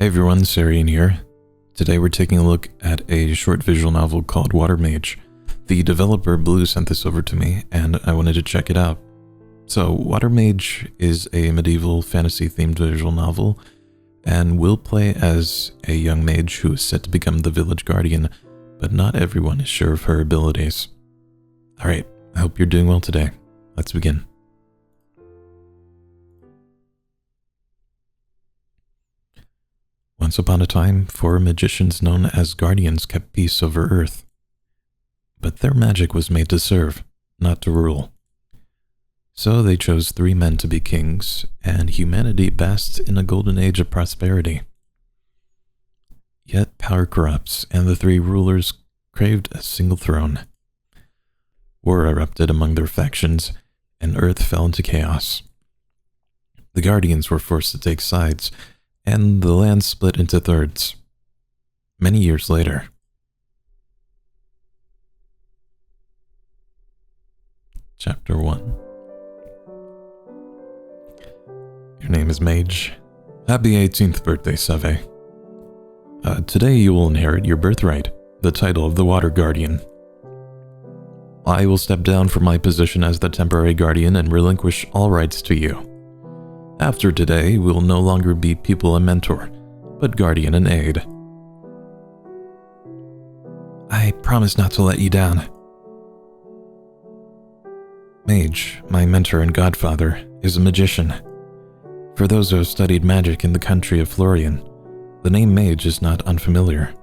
Hey everyone, Serien here. Today we're taking a look at a short visual novel called Mage. The developer Blue sent this over to me and I wanted to check it out. So Mage is a medieval fantasy themed visual novel and will play as a young mage who is set to become the village guardian, but not everyone is sure of her abilities. Alright, I hope you're doing well today. Let's begin. Once upon a time, 4 magicians known as guardians kept peace over Earth. But their magic was made to serve, not to rule. So they chose 3 men to be kings, and humanity basks in a golden age of prosperity. Yet power corrupts, and the 3 rulers craved a single throne. War erupted among their factions, and Earth fell into chaos. The guardians were forced to take sides, and the land split into thirds. Many years later. Chapter 1. Your name is Mage. Happy 18th birthday, Savay. Today you will inherit your birthright, the title of the Water Guardian. I will step down from my position as the temporary guardian and relinquish all rights to you. After today, we will no longer be pupil and mentor, but guardian and aid. I promise not to let you down. Mage, my mentor and godfather, is a magician. For those who have studied magic in the country of Florian, the name Mage is not unfamiliar.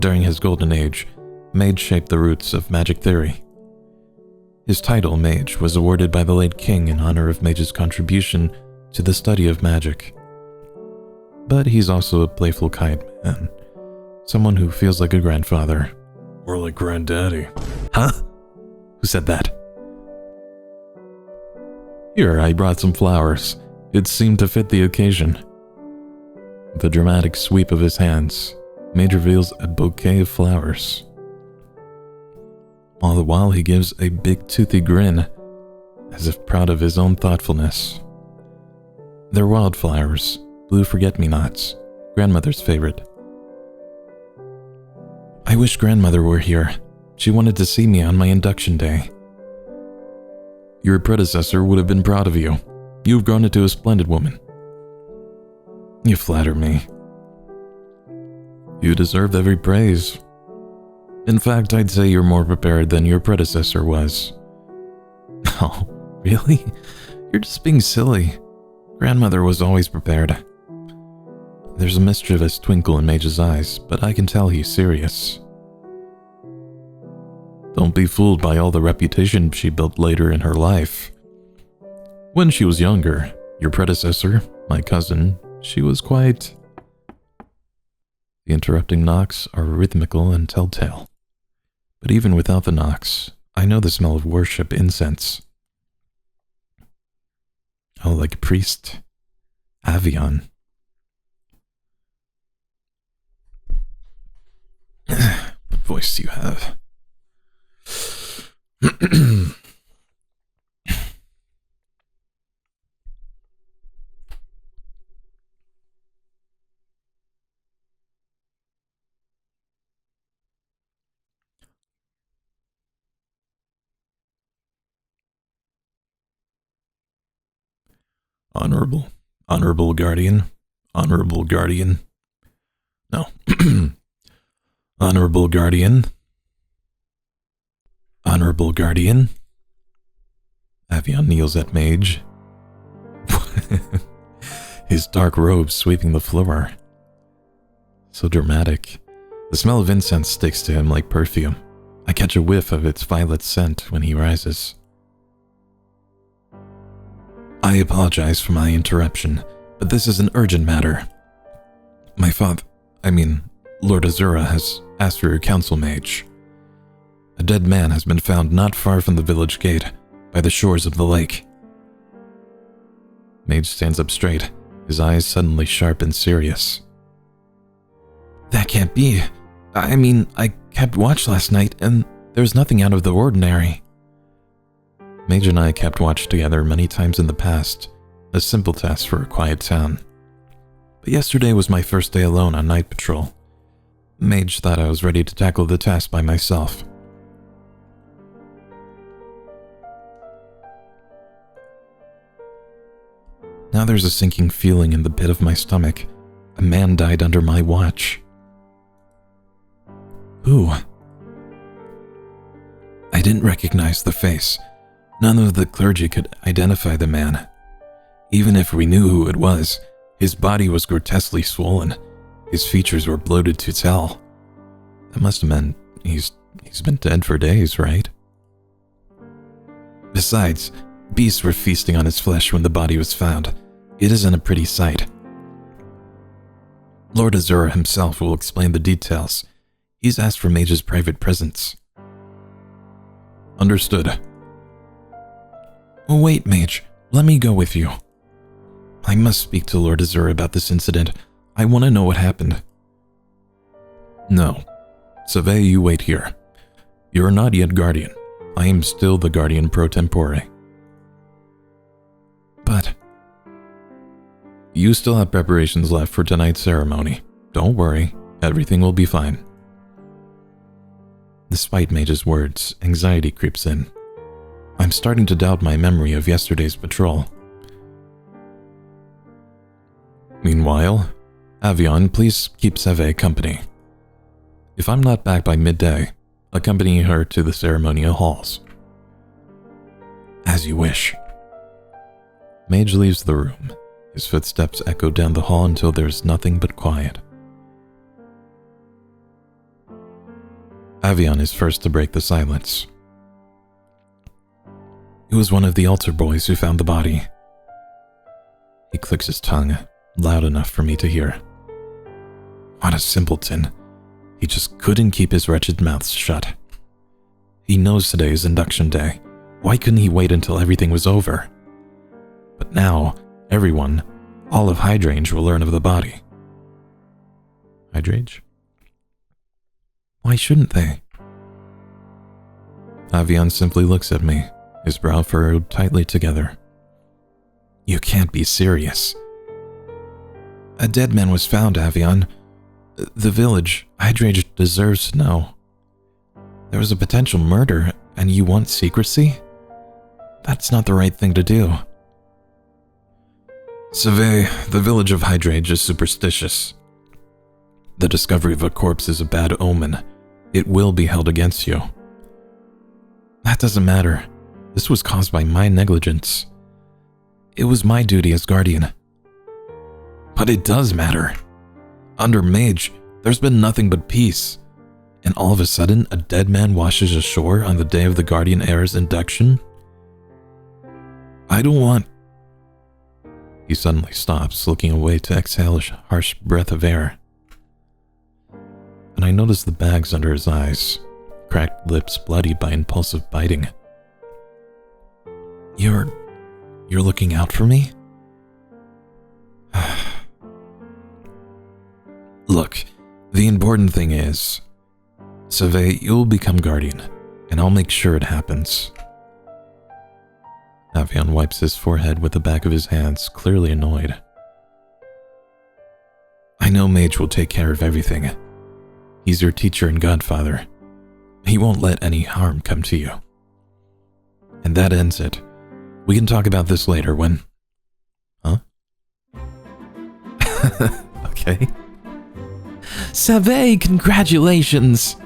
During his golden age, Mage shaped the roots of magic theory. His title, Mage, was awarded by the late king in honor of Mage's contribution to the study of magic. But he's also a playful kind man, someone who feels like a grandfather. Or like granddaddy. Huh? Who said that? Here, I brought some flowers. It seemed to fit the occasion. With a dramatic sweep of his hands, Mage reveals a bouquet of flowers. All the while he gives a big toothy grin, as if proud of his own thoughtfulness. They're wildflowers, blue forget-me-nots, grandmother's favorite. I wish grandmother were here. She wanted to see me on my induction day. Your predecessor would have been proud of you. You've grown into a splendid woman. You flatter me. You deserve every praise. In fact, I'd say you're more prepared than your predecessor was. Oh, really? You're just being silly. Grandmother was always prepared. There's a mischievous twinkle in Mage's eyes, but I can tell he's serious. Don't be fooled by all the reputation she built later in her life. When she was younger, your predecessor, my cousin, she was quite... The interrupting knocks are rhythmical and telltale. But even without the knocks, I know the smell of worship incense. Oh, like a priest. Avion. What voice do you have? Honorable guardian. No. Honorable guardian. Avion kneels at Mage. His dark robes sweeping the floor. So dramatic. The smell of incense sticks to him like perfume. I catch a whiff of its violet scent when he rises. I apologize for my interruption, but this is an urgent matter. Lord Azura has asked for your counsel, Mage. A dead man has been found not far from the village gate, by the shores of the lake. Mage stands up straight, his eyes suddenly sharp and serious. That can't be. I kept watch last night, and there's nothing out of the ordinary. Mage and I kept watch together many times in the past, a simple task for a quiet town. But yesterday was my first day alone on night patrol. Mage thought I was ready to tackle the task by myself. Now there's a sinking feeling in the pit of my stomach. A man died under my watch. Who? I didn't recognize the face. None of the clergy could identify the man. Even if we knew who it was, his body was grotesquely swollen. His features were bloated to tell. That must have meant he's been dead for days, right? Besides, beasts were feasting on his flesh when the body was found. It isn't a pretty sight. Lord Azura himself will explain the details. He's asked for Mage's private presence. Understood. Oh, wait, Mage. Let me go with you. I must speak to Lord Azura about this incident. I want to know what happened. No. Savay, you wait here. You're not yet Guardian. I am still the Guardian pro tempore. But you still have preparations left for tonight's ceremony. Don't worry, everything will be fine. Despite Mage's words, anxiety creeps in. I'm starting to doubt my memory of yesterday's patrol. Meanwhile, Avion, please keep Savay company. If I'm not back by midday, accompany her to the ceremonial halls. As you wish. Mage leaves the room. His footsteps echo down the hall until there's nothing but quiet. Avion is first to break the silence. It was one of the altar boys who found the body. He clicks his tongue, loud enough for me to hear. What a simpleton. He just couldn't keep his wretched mouth shut. He knows today is induction day. Why couldn't he wait until everything was over? But now, everyone, all of Hydrangea will learn of the body. Hydrangea? Why shouldn't they? Avion simply looks at me, his brow furrowed tightly together. You can't be serious. A dead man was found, Avion. The village, Hydrangea deserves to know. There was a potential murder, and you want secrecy? That's not the right thing to do. Savay, the village of Hydrangea is superstitious. The discovery of a corpse is a bad omen. It will be held against you. That doesn't matter. This was caused by my negligence. It was my duty as Guardian. But it does matter. Under Mage, there's been nothing but peace. And all of a sudden, a dead man washes ashore on the day of the Guardian heir's induction? I don't want... He suddenly stops, looking away to exhale a harsh breath of air. And I notice the bags under his eyes, cracked lips bloodied by impulsive biting. You're looking out for me? Look, the important thing is, Savay, you'll become Guardian, and I'll make sure it happens. Avion wipes his forehead with the back of his hands, clearly annoyed. I know Mage will take care of everything. He's your teacher and godfather. He won't let any harm come to you. And that ends it. We can talk about this later when... Huh? Okay. Savay, congratulations!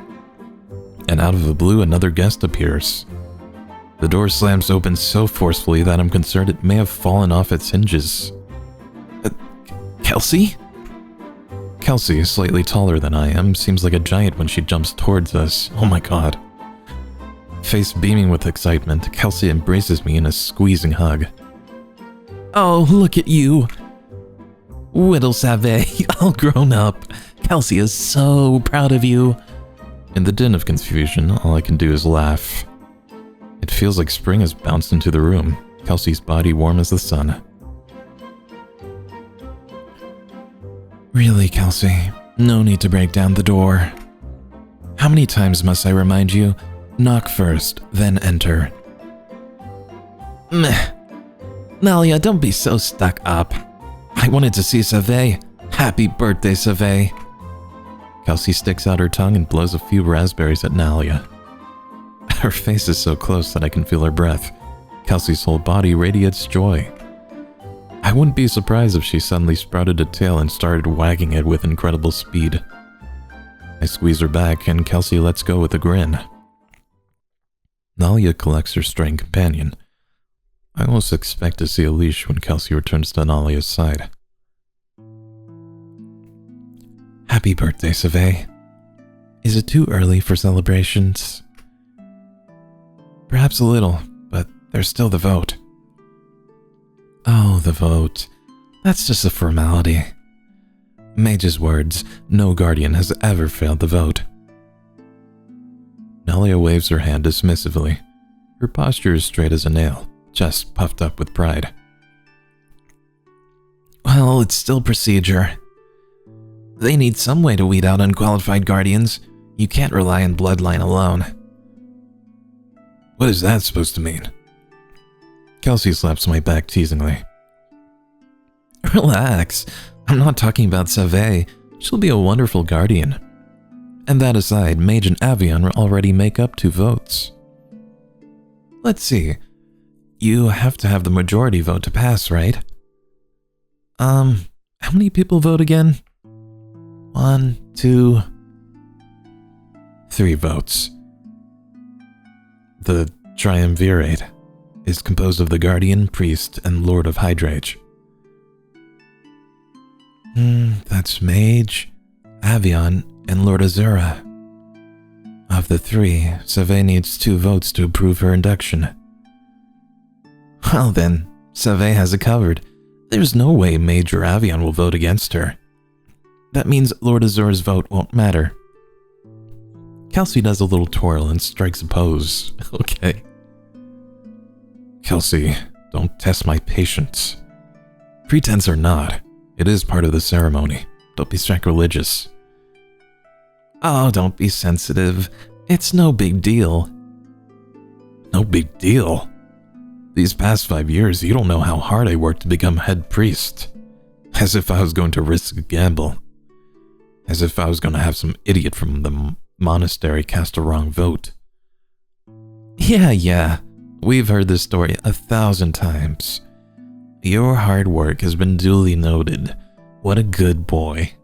And out of the blue, another guest appears. The door slams open so forcefully that I'm concerned it may have fallen off its hinges. Kelsey? Kelsey is slightly taller than I am, seems like a giant when she jumps towards us. Oh my god. Face beaming with excitement, Kelsey embraces me in a squeezing hug. Oh, look at you. Whittle Savay, all grown up. Kelsey is so proud of you. In the din of confusion, all I can do is laugh. It feels like spring has bounced into the room, Kelsey's body warm as the sun. Really, Kelsey, no need to break down the door. How many times must I remind you? Knock first, then enter. Meh. Nalia, don't be so stuck up. I wanted to see Savay. Happy birthday, Savay. Kelsey sticks out her tongue and blows a few raspberries at Nalia. Her face is so close that I can feel her breath. Kelsey's whole body radiates joy. I wouldn't be surprised if she suddenly sprouted a tail and started wagging it with incredible speed. I squeeze her back and Kelsey lets go with a grin. Nalia collects her straying companion. I almost expect to see a leash when Kelsey returns to Nalia's side. Happy birthday, Savay. Is it too early for celebrations? Perhaps a little, but there's still the vote. Oh, the vote. That's just a formality. Mage's words, no guardian has ever failed the vote. Nalia waves her hand dismissively. Her posture is straight as a nail, chest puffed up with pride. Well, it's still procedure. They need some way to weed out unqualified guardians. You can't rely on bloodline alone. What is that supposed to mean? Kelsey slaps my back teasingly. Relax. I'm not talking about Savay. She'll be a wonderful guardian. And that aside, Mage and Avian already make up 2 votes. Let's see. You have to have the majority vote to pass, right? How many people vote again? 1, 2, 3 votes. The triumvirate is composed of the Guardian, Priest, and Lord of Hydrage. That's Mage, Avian, and Lord Azura. Of the 3, Savay needs 2 votes to approve her induction. Well then, Savay has it covered. There's no way Mage or Avian will vote against her. That means Lord Azura's vote won't matter. Kelsey does a little twirl and strikes a pose. Okay. Kelsey, don't test my patience. Pretense or not, it is part of the ceremony. Don't be sacrilegious. Oh, don't be sensitive. It's no big deal. No big deal? These past 5 years, you don't know how hard I worked to become head priest. As if I was going to risk a gamble. As if I was going to have some idiot from the monastery cast a wrong vote. Yeah, we've heard this story 1,000 times. Your hard work has been duly noted. What a good boy.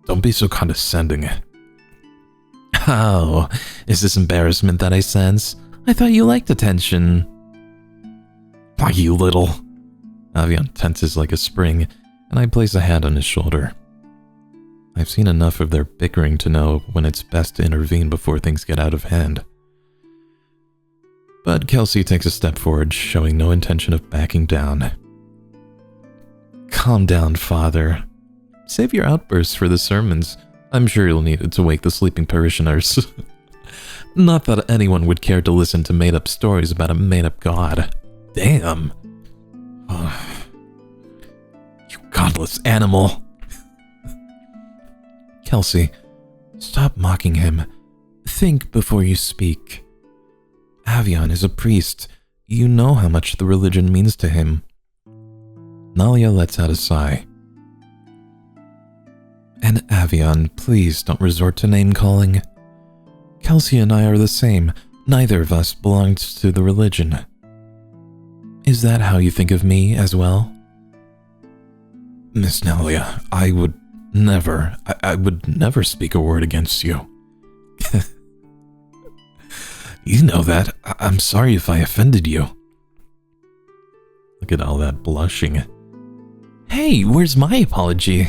Don't be so condescending. Oh, is this embarrassment that I sense? I thought you liked attention. Why, you little... Avian tenses like a spring, and I place a hand on his shoulder. I've seen enough of their bickering to know when it's best to intervene before things get out of hand. But Kelsey takes a step forward, showing no intention of backing down. Calm down, Father. Save your outbursts for the sermons. I'm sure you'll need it to wake the sleeping parishioners. Not that anyone would care to listen to made-up stories about a made-up god. Damn. You godless animal. Kelsey, stop mocking him. Think before you speak. Avian is a priest. You know how much the religion means to him. Nalia lets out a sigh. And Avian, please don't resort to name-calling. Kelsey and I are the same. Neither of us belongs to the religion. Is that how you think of me as well? Miss Nalia, I would never speak a word against you. You know that. I'm sorry if I offended you. Look at all that blushing. Hey, where's my apology?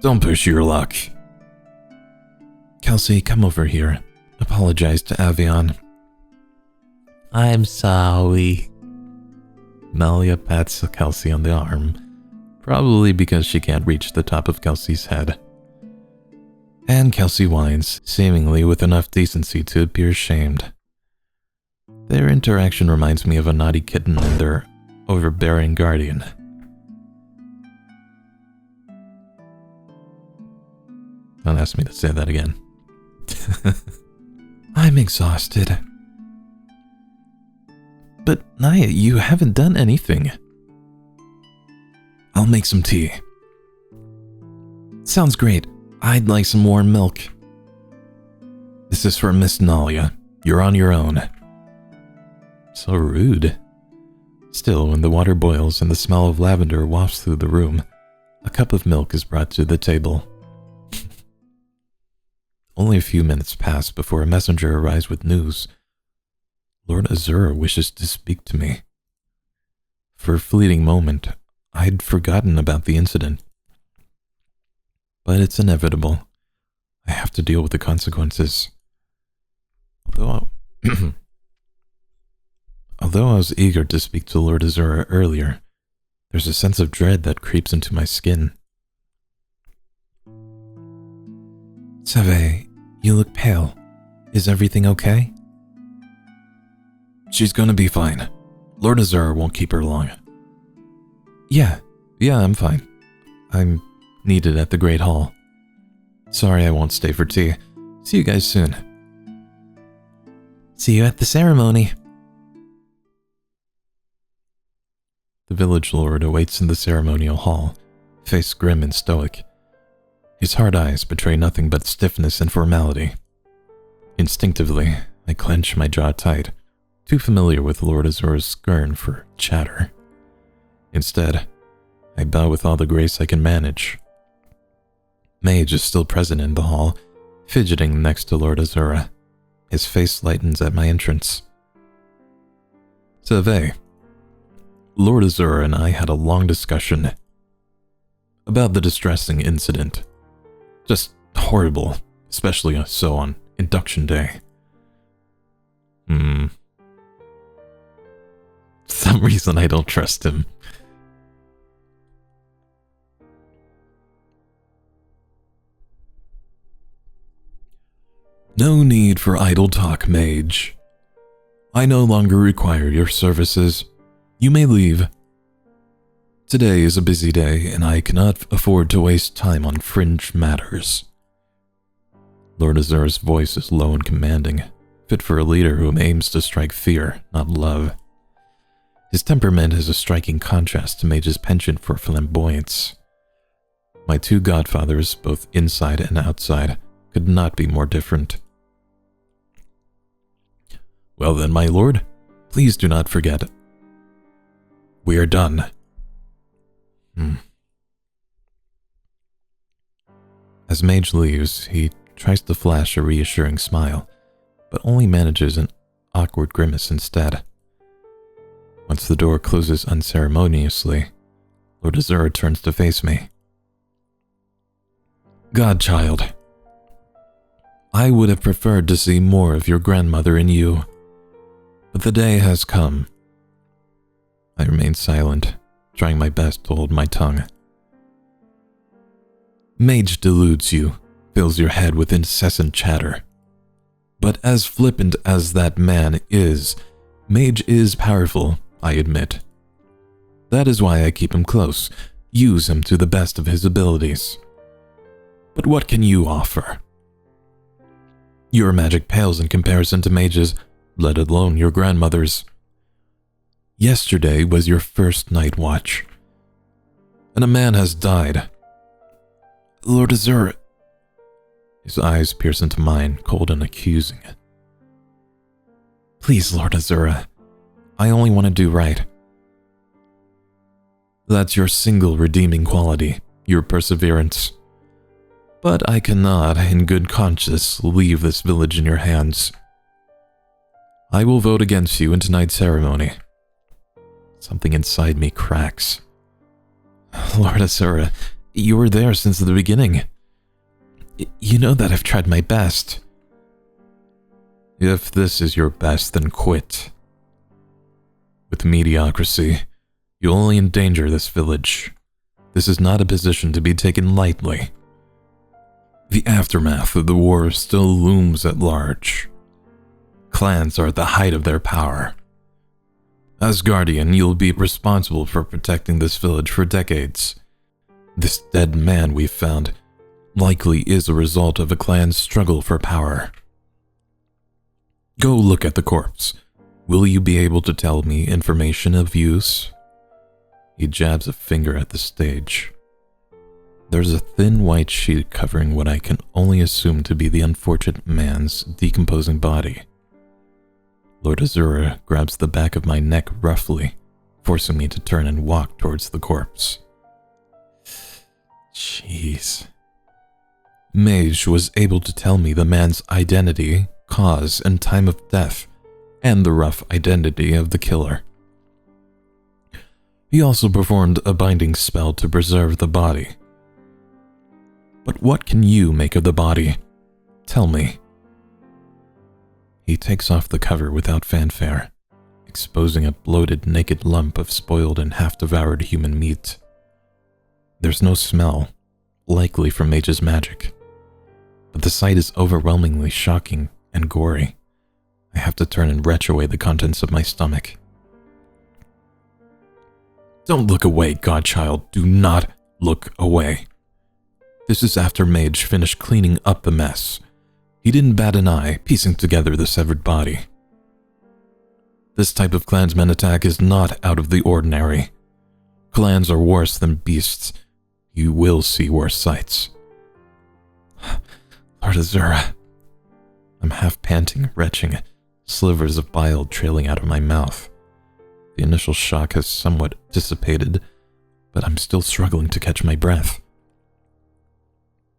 Don't push your luck. Kelsey, come over here. Apologize to Avian. I'm sorry. Nalia pats Kelsey on the arm, probably because she can't reach the top of Kelsey's head. And Kelsey whines, seemingly with enough decency to appear shamed. Their interaction reminds me of a naughty kitten and their overbearing guardian. Don't ask me to say that again. I'm exhausted. But Naya, you haven't done anything. I'll make some tea. Sounds great. I'd like some warm milk. This is for Miss Nalia. You're on your own. So rude. Still, when the water boils and the smell of lavender wafts through the room, a cup of milk is brought to the table. Only a few minutes pass before a messenger arrives with news. Lord Azura wishes to speak to me. For a fleeting moment, I'd forgotten about the incident. But it's inevitable. I have to deal with the consequences. Although I was eager to speak to Lord Azura earlier, there's a sense of dread that creeps into my skin. Savay, you look pale. Is everything okay? She's gonna be fine. Lord Azura won't keep her long. Yeah, I'm fine. I'm needed at the Great Hall. Sorry I won't stay for tea. See you guys soon. See you at the ceremony. The village lord awaits in the ceremonial hall, face grim and stoic. His hard eyes betray nothing but stiffness and formality. Instinctively, I clench my jaw tight, too familiar with Lord Azura's scorn for chatter. Instead, I bow with all the grace I can manage. Mage is still present in the hall, fidgeting next to Lord Azura. His face lightens at my entrance. Savay, Lord Azura and I had a long discussion about the distressing incident. Just horrible, especially so on induction day. For some reason I don't trust him. No need for idle talk, Mage. I no longer require your services. You may leave. Today is a busy day, and I cannot afford to waste time on fringe matters. Lord Azura's voice is low and commanding, fit for a leader who aims to strike fear, not love. His temperament is a striking contrast to Mage's penchant for flamboyance. My two godfathers, both inside and outside, could not be more different. Well then, my lord, please do not forget. We are done. As Mage leaves, he tries to flash a reassuring smile, but only manages an awkward grimace instead. Once the door closes unceremoniously, Lord Azura turns to face me. Godchild, I would have preferred to see more of your grandmother in you, but the day has come. I remain silent, trying my best to hold my tongue. Mage deludes you, fills your head with incessant chatter. But as flippant as that man is, Mage is powerful, I admit. That is why I keep him close, use him to the best of his abilities. But what can you offer? Your magic pales in comparison to Mage's, let alone your grandmother's. Yesterday was your first night watch, and a man has died. Lord Azura. His eyes pierce into mine, cold and accusing. Please, Lord Azura, I only want to do right. That's your single redeeming quality, your perseverance. But I cannot, in good conscience, leave this village in your hands. I will vote against you in tonight's ceremony. Something inside me cracks. Lord Azura, you were there since the beginning. You know that I've tried my best. If this is your best, then quit. With mediocrity, you'll only endanger this village. This is not a position to be taken lightly. The aftermath of the war still looms at large. Clans are at the height of their power. As guardian, you'll be responsible for protecting this village for decades. This dead man we've found likely is a result of a clan's struggle for power. Go look at the corpse. Will you be able to tell me information of use? He jabs a finger at the stage. There's a thin white sheet covering what I can only assume to be the unfortunate man's decomposing body. Lord Azura grabs the back of my neck roughly, forcing me to turn and walk towards the corpse. Jeez. Mage was able to tell me the man's identity, cause, and time of death, and the rough identity of the killer. He also performed a binding spell to preserve the body. But what can you make of the body? Tell me. He takes off the cover without fanfare, exposing a bloated, naked lump of spoiled and half-devoured human meat. There's no smell, likely from Mage's magic, but the sight is overwhelmingly shocking and gory. I have to turn and retch away the contents of my stomach. Don't look away, godchild. Do not look away. This is after Mage finished cleaning up the mess. He didn't bat an eye, piecing together the severed body. This type of clansman attack is not out of the ordinary. Clans are worse than beasts. You will see worse sights. Lord Azura. I'm half panting, retching, slivers of bile trailing out of my mouth. The initial shock has somewhat dissipated, but I'm still struggling to catch my breath.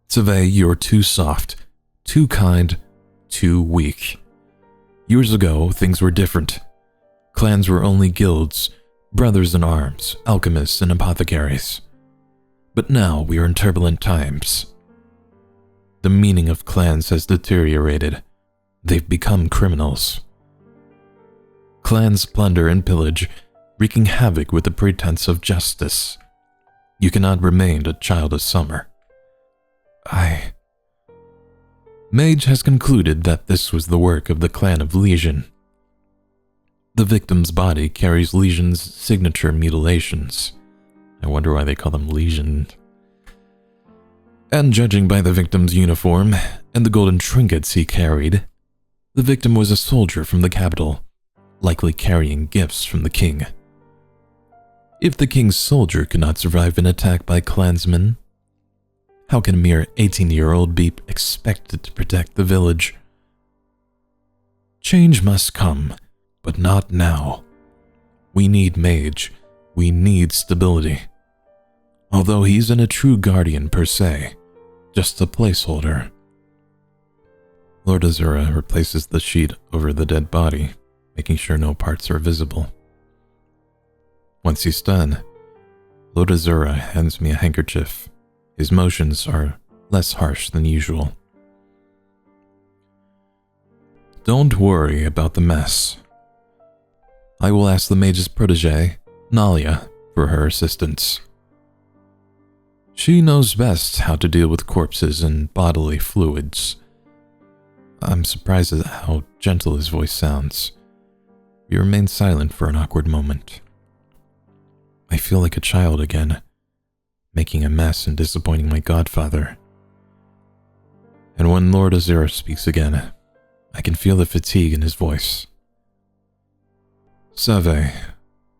Savay, you're too soft, too kind, too weak. Years ago, things were different. Clans were only guilds, brothers in arms, alchemists, and apothecaries. But now we are in turbulent times. The meaning of clans has deteriorated. They've become criminals. Clans plunder and pillage, wreaking havoc with the pretense of justice. You cannot remain a child of summer. Mage has concluded that this was the work of the clan of Legion. The victim's body carries Legion's signature mutilations. I wonder why they call them Legion. And judging by the victim's uniform and the golden trinkets he carried, the victim was a soldier from the capital, likely carrying gifts from the king. If the king's soldier could not survive an attack by clansmen, how can a mere 18-year-old be expected to protect the village? Change must come, but not now. We need Mage. We need stability. Although he isn't a true guardian per se, just a placeholder. Lord Azura replaces the sheet over the dead body, making sure no parts are visible. Once he's done, Lord Azura hands me a handkerchief. His motions are less harsh than usual. Don't worry about the mess. I will ask the mage's protege, Nalia, for her assistance. She knows best how to deal with corpses and bodily fluids. I'm surprised at how gentle his voice sounds. We remain silent for an awkward moment. I feel like a child again, making a mess and disappointing my godfather. And when Lord Azura speaks again, I can feel the fatigue in his voice. Savay,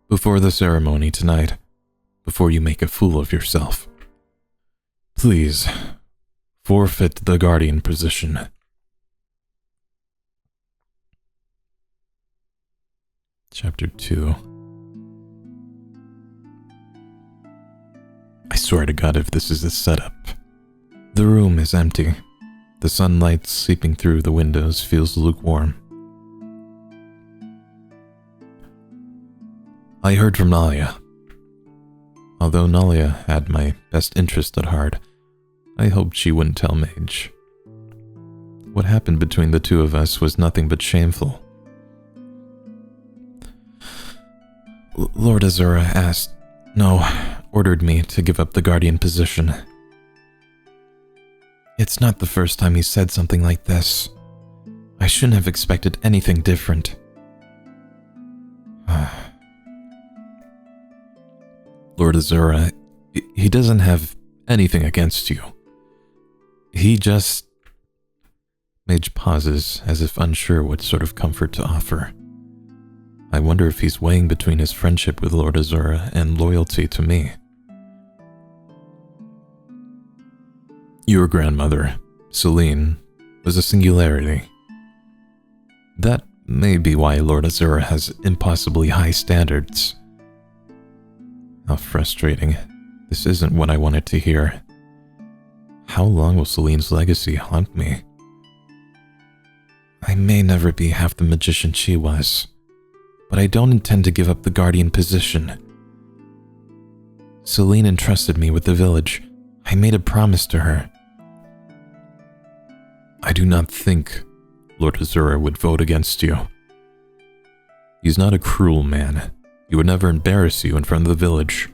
before the ceremony tonight, before you make a fool of yourself, please, forfeit the guardian position. Chapter 2. I swear to God if this is a setup. The room is empty. The sunlight seeping through the windows feels lukewarm. I heard from Nalia. Although Nalia had my best interest at heart, I hoped she wouldn't tell Mage. What happened between the two of us was nothing but shameful. Lord Azura ordered me to give up the guardian position. It's not the first time he said something like this. I shouldn't have expected anything different. Lord Azura, he doesn't have anything against you. He just... Mage pauses, as if unsure what sort of comfort to offer. I wonder if he's weighing between his friendship with Lord Azura and loyalty to me. Your grandmother, Celine, was a singularity. That may be why Lord Azura has impossibly high standards. How frustrating. This isn't what I wanted to hear. How long will Celine's legacy haunt me? I may never be half the magician she was, but I don't intend to give up the guardian position. Celine entrusted me with the village. I made a promise to her. I do not think Lord Azura would vote against you. He's not a cruel man. He would never embarrass you in front of the village.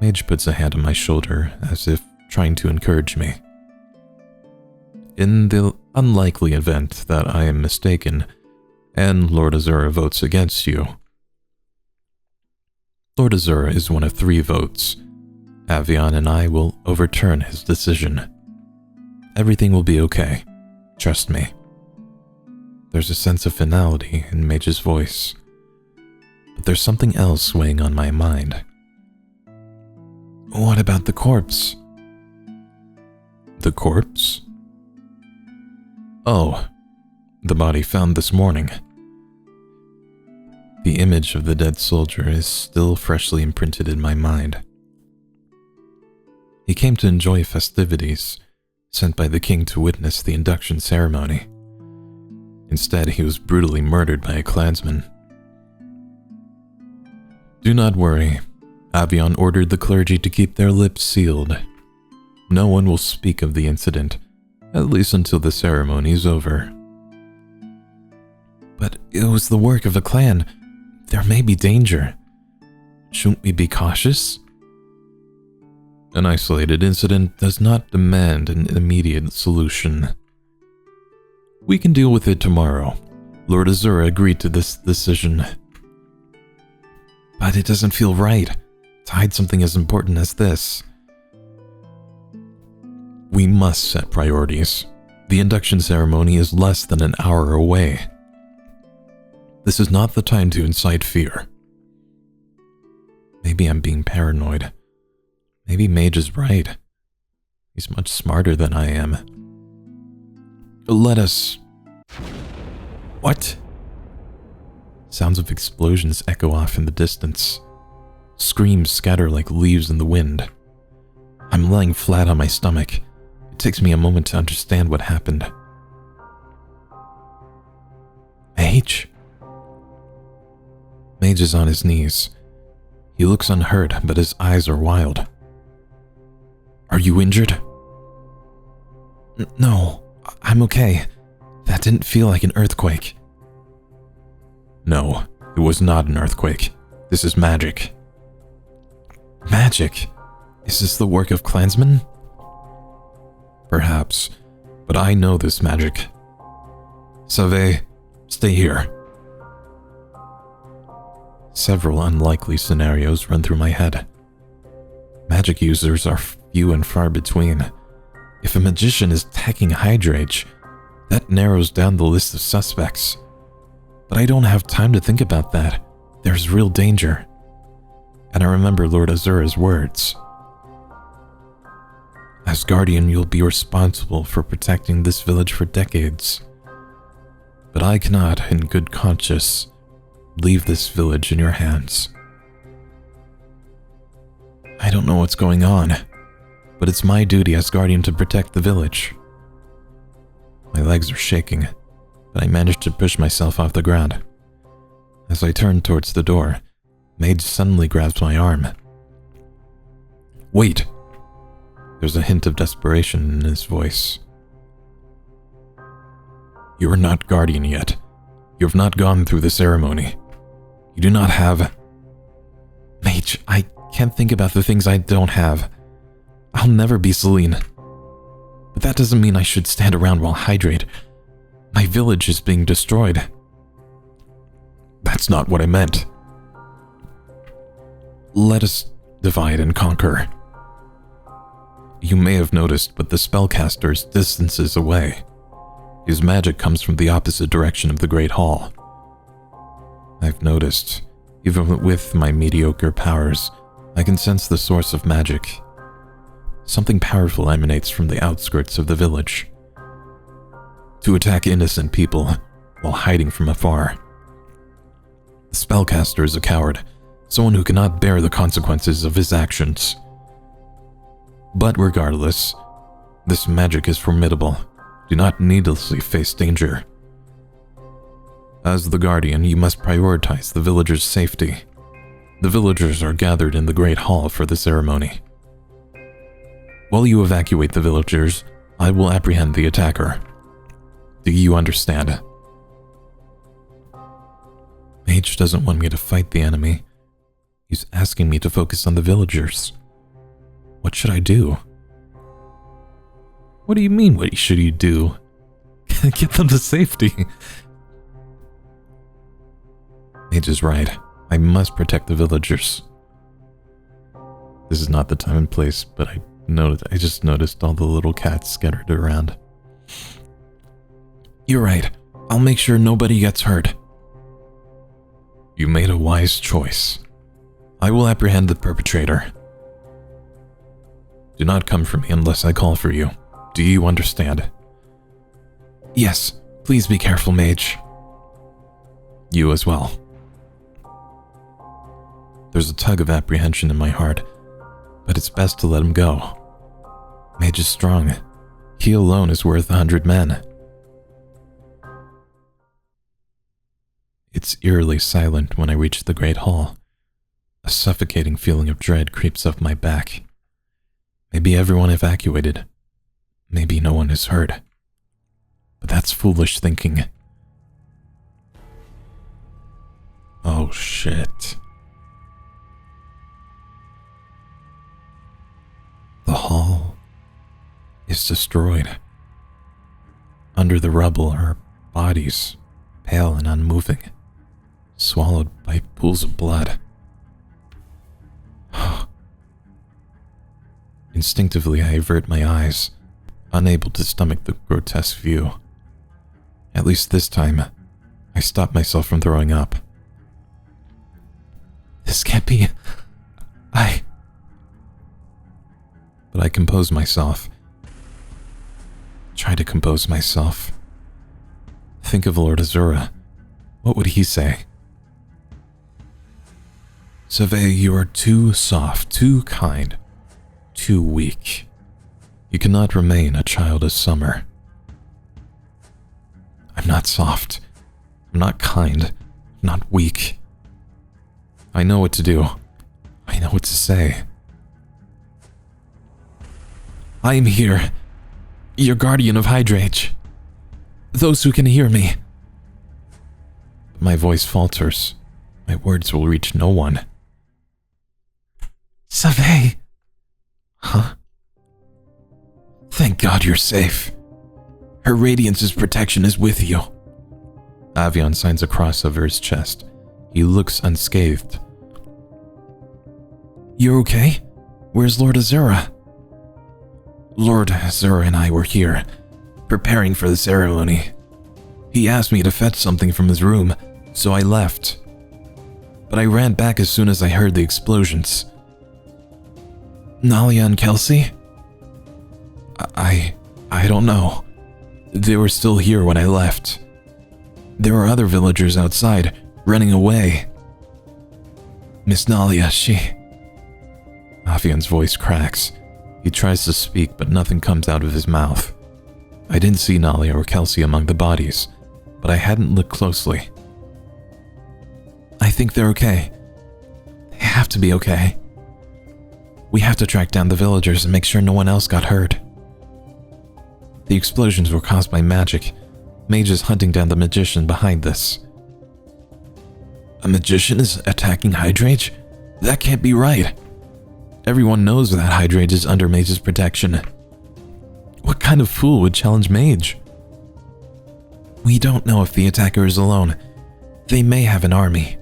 Mage puts a hand on my shoulder, as if trying to encourage me. In the unlikely event that I am mistaken, and Lord Azura votes against you. Lord Azura is one of 3 votes. Avian and I will overturn his decision. Everything will be okay. Trust me. There's a sense of finality in Mage's voice. But there's something else weighing on my mind. What about the corpse? The corpse? Oh, the body found this morning. The image of the dead soldier is still freshly imprinted in my mind. He came to enjoy festivities, sent by the king to witness the induction ceremony. Instead, he was brutally murdered by a clansman. Do not worry. Avian ordered the clergy to keep their lips sealed. No one will speak of the incident, at least until the ceremony is over. But it was the work of a clan. There may be danger. Shouldn't we be cautious? An isolated incident does not demand an immediate solution. We can deal with it tomorrow. Lord Azura agreed to this decision. But it doesn't feel right to hide something as important as this. We must set priorities. The induction ceremony is less than an hour away. This is not the time to incite fear. Maybe I'm being paranoid. Maybe Mage is right. He's much smarter than I am. Let us... What? Sounds of explosions echo off in the distance. Screams scatter like leaves in the wind. I'm lying flat on my stomach. It takes me a moment to understand what happened. Mage? Mage is on his knees. He looks unhurt, but his eyes are wild. Are you injured? No, I'm okay. That didn't feel like an earthquake. No, it was not an earthquake. This is magic. Magic? Is this the work of clansmen? Perhaps, but I know this magic. Savay, stay here. Several unlikely scenarios run through my head. Magic users are few and far between. If a magician is attacking Hydrage, that narrows down the list of suspects. But I don't have time to think about that. There's real danger. And I remember Lord Azura's words. As Guardian, you'll be responsible for protecting this village for decades. But I cannot, in good conscience, leave this village in your hands. I don't know what's going on, but it's my duty as Guardian to protect the village. My legs are shaking, but I managed to push myself off the ground. As I turned towards the door, Mage suddenly grabs my arm. Wait! There's a hint of desperation in his voice. You are not Guardian yet. You have not gone through the ceremony. You do not have... Mage, I can't think about the things I don't have. I'll never be Celine. But that doesn't mean I should stand around while Hydrate. My village is being destroyed. That's not what I meant. Let us divide and conquer. You may have noticed, but the spellcaster is distances away. His magic comes from the opposite direction of the Great Hall. I've noticed, even with my mediocre powers, I can sense the source of magic. Something powerful emanates from the outskirts of the village. To attack innocent people while hiding from afar. The spellcaster is a coward, someone who cannot bear the consequences of his actions. But regardless, this magic is formidable. Do not needlessly face danger. As the guardian, you must prioritize the villagers' safety. The villagers are gathered in the great hall for the ceremony. While you evacuate the villagers, I will apprehend the attacker. Do you understand? Mage doesn't want me to fight the enemy. He's asking me to focus on the villagers. What should I do? What do you mean, what should you do? Get them to safety. Mage is right. I must protect the villagers. This is not the time and place, but I just noticed all the little cats scattered around. You're right. I'll make sure nobody gets hurt. You made a wise choice. I will apprehend the perpetrator. Do not come for me unless I call for you. Do you understand? Yes. Please be careful, Mage. You as well. There's a tug of apprehension in my heart, but it's best to let him go. Mage is strong. He alone is worth 100 men. It's eerily silent when I reach the great hall. A suffocating feeling of dread creeps up my back. Maybe everyone evacuated. Maybe no one is hurt. But that's foolish thinking. Oh shit. The hall is destroyed. Under the rubble are bodies, pale and unmoving, swallowed by pools of blood. Instinctively, I avert my eyes, unable to stomach the grotesque view. At least this time, I stop myself from throwing up. This can't be... But I compose myself. Try to compose myself. Think of Lord Azura. What would he say? Savay, you are too soft, too kind, too weak. You cannot remain a child of summer. I'm not soft. I'm not kind. I'm not weak. I know what to do. I know what to say. I am here, your guardian of Hydrage. Those who can hear me. My voice falters. My words will reach no one. Savay! Huh? Thank God you're safe. Her radiance's protection is with you. Avion signs a cross over his chest. He looks unscathed. You're okay? Where's Lord Azura? Lord Azura and I were here, preparing for the ceremony. He asked me to fetch something from his room, so I left. But I ran back as soon as I heard the explosions. Nalia and Kelsey? I don't know. They were still here when I left. There were other villagers outside, running away. Miss Nalia, she... Avion's voice cracks. He tries to speak, but nothing comes out of his mouth. I didn't see Nalia or Kelsey among the bodies, but I hadn't looked closely. I think they're okay. They have to be okay. We have to track down the villagers and make sure no one else got hurt. The explosions were caused by magic. Mage is hunting down the magician behind this. A magician is attacking Hydrage? That can't be right. Everyone knows that Hydrage is under Mage's protection. What kind of fool would challenge Mage? We don't know if the attacker is alone. They may have an army.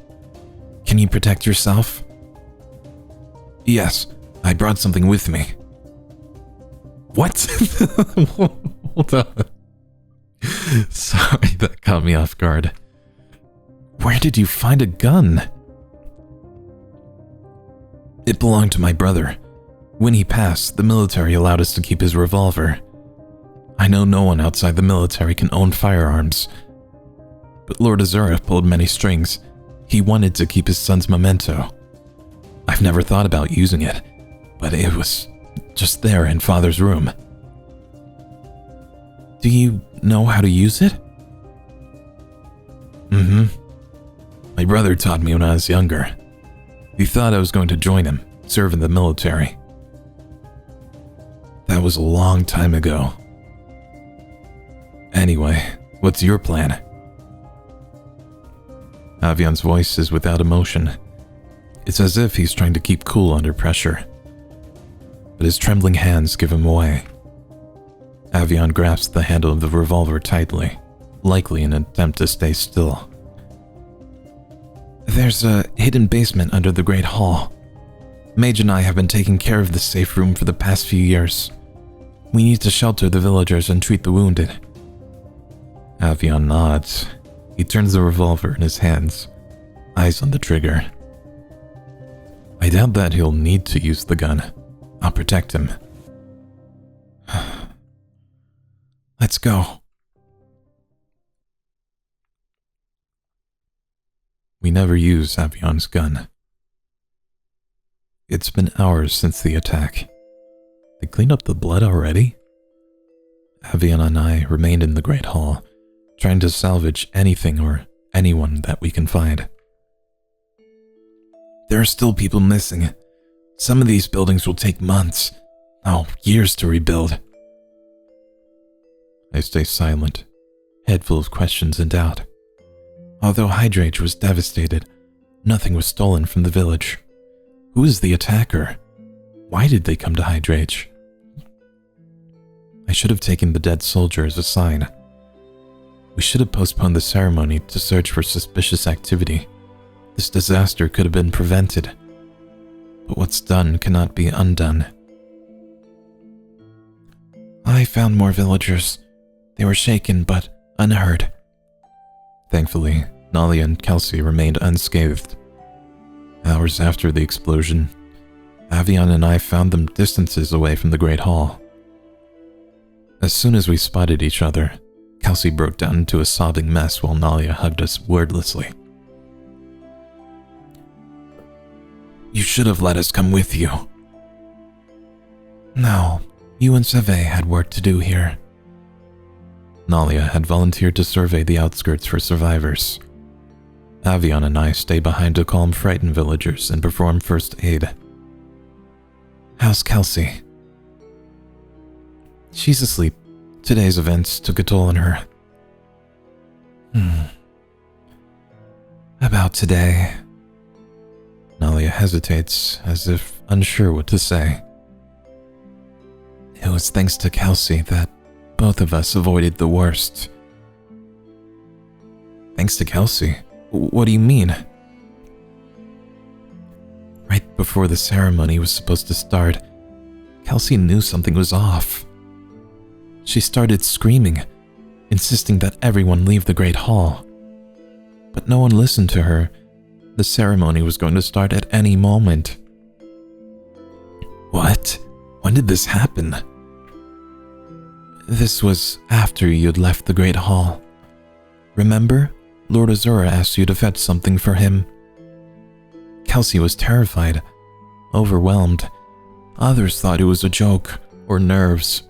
Can you protect yourself? Yes, I brought something with me. What? Hold on. Sorry, that caught me off guard. Where did you find a gun? It belonged to my brother. When he passed, the military allowed us to keep his revolver. I know no one outside the military can own firearms. But Lord Azura pulled many strings. He wanted to keep his son's memento. I've never thought about using it, but it was just there in Father's room. Do you know how to use it? My brother taught me when I was younger. He thought I was going to join him, serve in the military. That was a long time ago. Anyway, what's your plan? Avion's voice is without emotion. It's as if he's trying to keep cool under pressure. But his trembling hands give him away. Avion grasps the handle of the revolver tightly, likely in an attempt to stay still. There's a hidden basement under the Great Hall. Mage and I have been taking care of this safe room for the past few years. We need to shelter the villagers and treat the wounded. Avion nods. He turns the revolver in his hands, eyes on the trigger. I doubt that he'll need to use the gun. I'll protect him. Let's go. We never use Avion's gun. It's been hours since the attack. They cleaned up the blood already? Avion and I remained in the Great Hall, trying to salvage anything or anyone that we can find. There are still people missing. Some of these buildings will take months, years to rebuild. I stay silent, head full of questions and doubt. Although Hydrage was devastated, nothing was stolen from the village. Who is the attacker? Why did they come to Hydrage? I should have taken the dead soldier as a sign. We should have postponed the ceremony to search for suspicious activity. This disaster could have been prevented. But what's done cannot be undone. I found more villagers. They were shaken but unhurt. Thankfully, Nali and Kelsey remained unscathed. Hours after the explosion, Avion and I found them distances away from the Great Hall. As soon as we spotted each other, Kelsey broke down into a sobbing mess while Nalia hugged us wordlessly. You should have let us come with you. No, you and Savay had work to do here. Nalia had volunteered to survey the outskirts for survivors. Avion and I stay behind to calm frightened villagers and perform first aid. How's Kelsey? She's asleep. Today's events took a toll on her. About today. Nalia hesitates, as if unsure what to say. It was thanks to Kelsey that both of us avoided the worst. Thanks to Kelsey? What do you mean? Right before the ceremony was supposed to start, Kelsey knew something was off. She started screaming, insisting that everyone leave the Great Hall. But no one listened to her. The ceremony was going to start at any moment. What? When did this happen? This was after you'd left the Great Hall. Remember? Lord Azura asked you to fetch something for him. Kelsey was terrified, overwhelmed. Others thought it was a joke or nerves.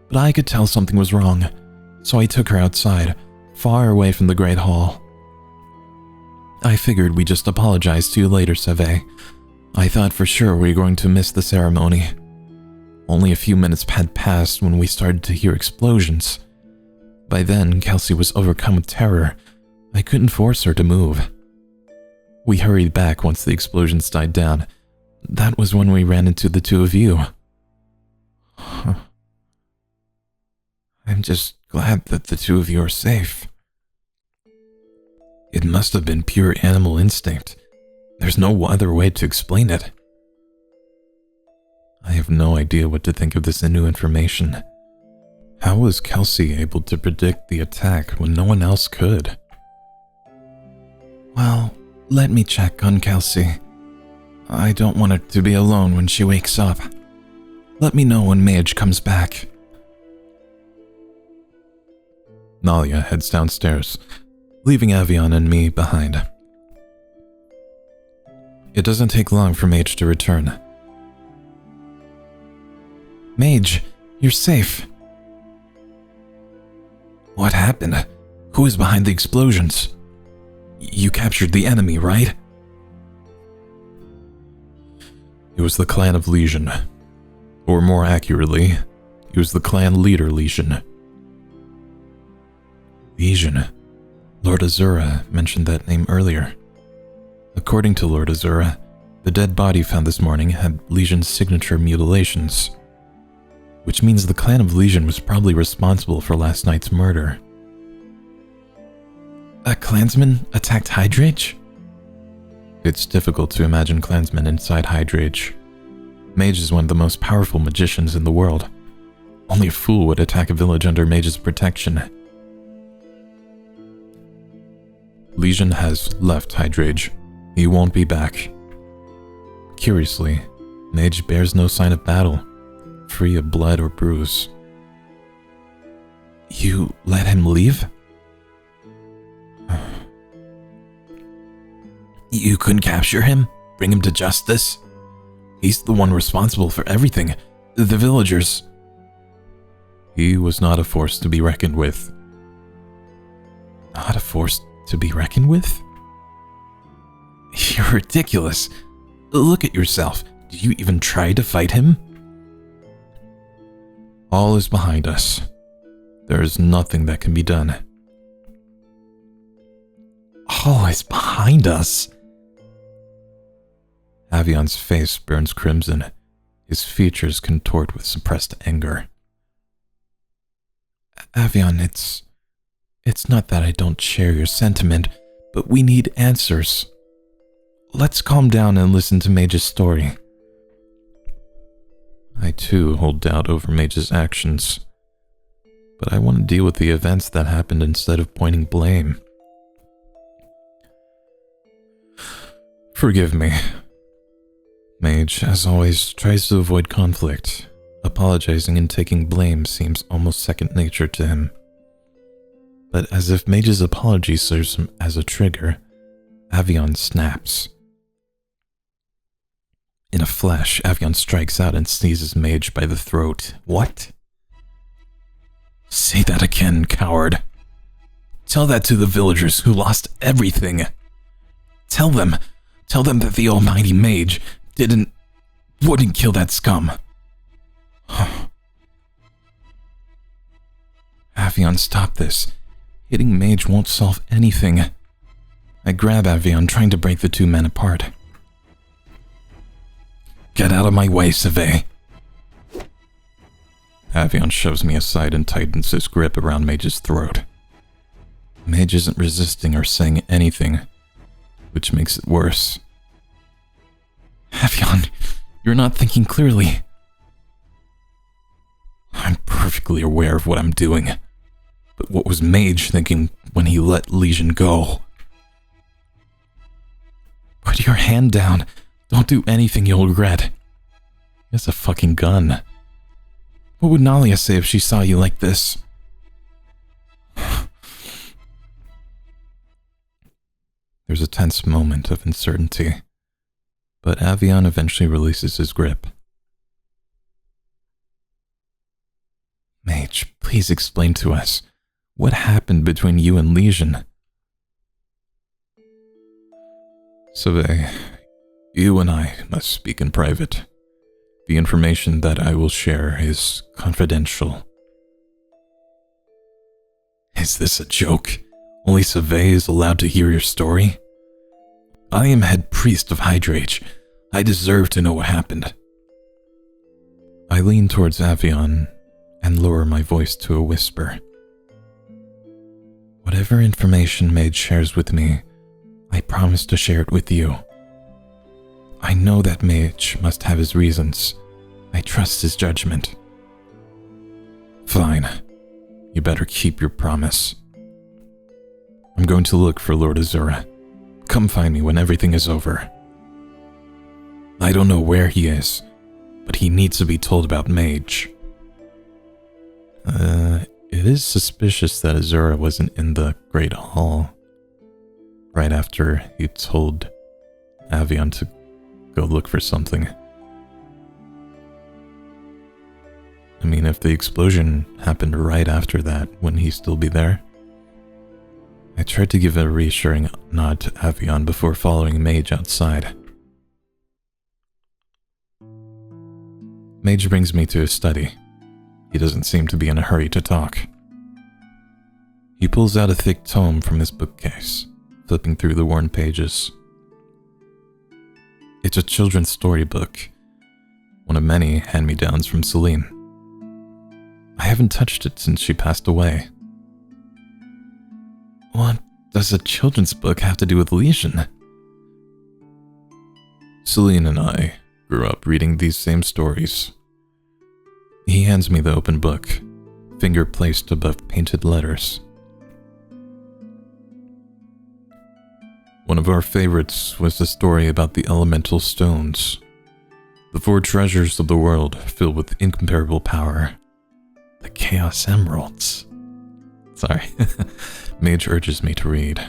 But I could tell something was wrong, so I took her outside, far away from the Great Hall. I figured we'd just apologize to you later, Savay. I thought for sure we were going to miss the ceremony. Only a few minutes had passed when we started to hear explosions. By then, Kelsey was overcome with terror. I couldn't force her to move. We hurried back once the explosions died down. That was when we ran into the two of you. I'm just glad that the two of you are safe. It must have been pure animal instinct. There's no other way to explain it. I have no idea what to think of this new information. How was Kelsey able to predict the attack when no one else could? Well, let me check on Kelsey. I don't want her to be alone when she wakes up. Let me know when Mage comes back. Nalia heads downstairs, leaving Avion and me behind. It doesn't take long for Mage to return. Mage, you're safe. What happened? Who is behind the explosions? You captured the enemy, right? It was the clan of Legion. Or more accurately, it was the clan leader Legion. Legion. Lord Azura mentioned that name earlier. According to Lord Azura, the dead body found this morning had Legion's signature mutilations, which means the clan of Legion was probably responsible for last night's murder. A clansman attacked Hydrage? It's difficult to imagine clansmen inside Hydrage. Mage is one of the most powerful magicians in the world. Only a fool would attack a village under Mage's protection. Legion has left Hydrage. He won't be back. Curiously, Mage bears no sign of battle, free of blood or bruise. You let him leave? You couldn't capture him? Bring him to justice? He's the one responsible for everything. The villagers. He was not a force to be reckoned with. Not a force to be reckoned with? You're ridiculous. Look at yourself. Did you even try to fight him? All is behind us. There is nothing that can be done. All is behind us? Avion's face burns crimson. His features contort with suppressed anger. Avion, it's not that I don't share your sentiment, but we need answers. Let's calm down and listen to Mage's story. I too hold doubt over Mage's actions, but I want to deal with the events that happened instead of pointing blame. Forgive me. Mage, as always, tries to avoid conflict. Apologizing and taking blame seems almost second nature to him. But as if Mage's apology serves him as a trigger, Avion snaps. In a flash, Avion strikes out and seizes Mage by the throat. What? Say that again, coward. Tell that to the villagers who lost everything. Tell them that the almighty Mage wouldn't kill that scum. Avion, stop this. Hitting Mage won't solve anything. I grab Avion, trying to break the two men apart. Get out of my way, Savay. Avion shoves me aside and tightens his grip around Mage's throat. Mage isn't resisting or saying anything, which makes it worse. Avion, you're not thinking clearly. I'm perfectly aware of what I'm doing, but what was Mage thinking when he let Legion go? Put your hand down. Don't do anything you'll regret. He has a fucking gun. What would Nalia say if she saw you like this? There's a tense moment of uncertainty, but Avion eventually releases his grip. Mage, please explain to us. What happened between you and Legion? Savay, you and I must speak in private. The information that I will share is confidential. Is this a joke? Only Savay is allowed to hear your story? I am head priest of Hydrage. I deserve to know what happened. I lean towards Avion and lower my voice to a whisper. Whatever information Mage shares with me, I promise to share it with you. I know that Mage must have his reasons. I trust his judgment. Fine. You better keep your promise. I'm going to look for Lord Azura. Come find me when everything is over. I don't know where he is, but he needs to be told about Mage. It is suspicious that Azura wasn't in the Great Hall right after he told Avion to go look for something. I mean, if the explosion happened right after that, wouldn't he still be there? I tried to give a reassuring nod to Avion before following Mage outside. Mage brings me to his study. He doesn't seem to be in a hurry to talk. He pulls out a thick tome from his bookcase, flipping through the worn pages. It's a children's storybook, one of many hand-me-downs from Celine. I haven't touched it since she passed away. What does a children's book have to do with Legion? Celine and I grew up reading these same stories. He hands me the open book, finger placed above painted letters. One of our favorites was the story about the elemental stones, the 4 treasures of the world filled with incomparable power. The Chaos Emeralds. Sorry. Mage urges me to read.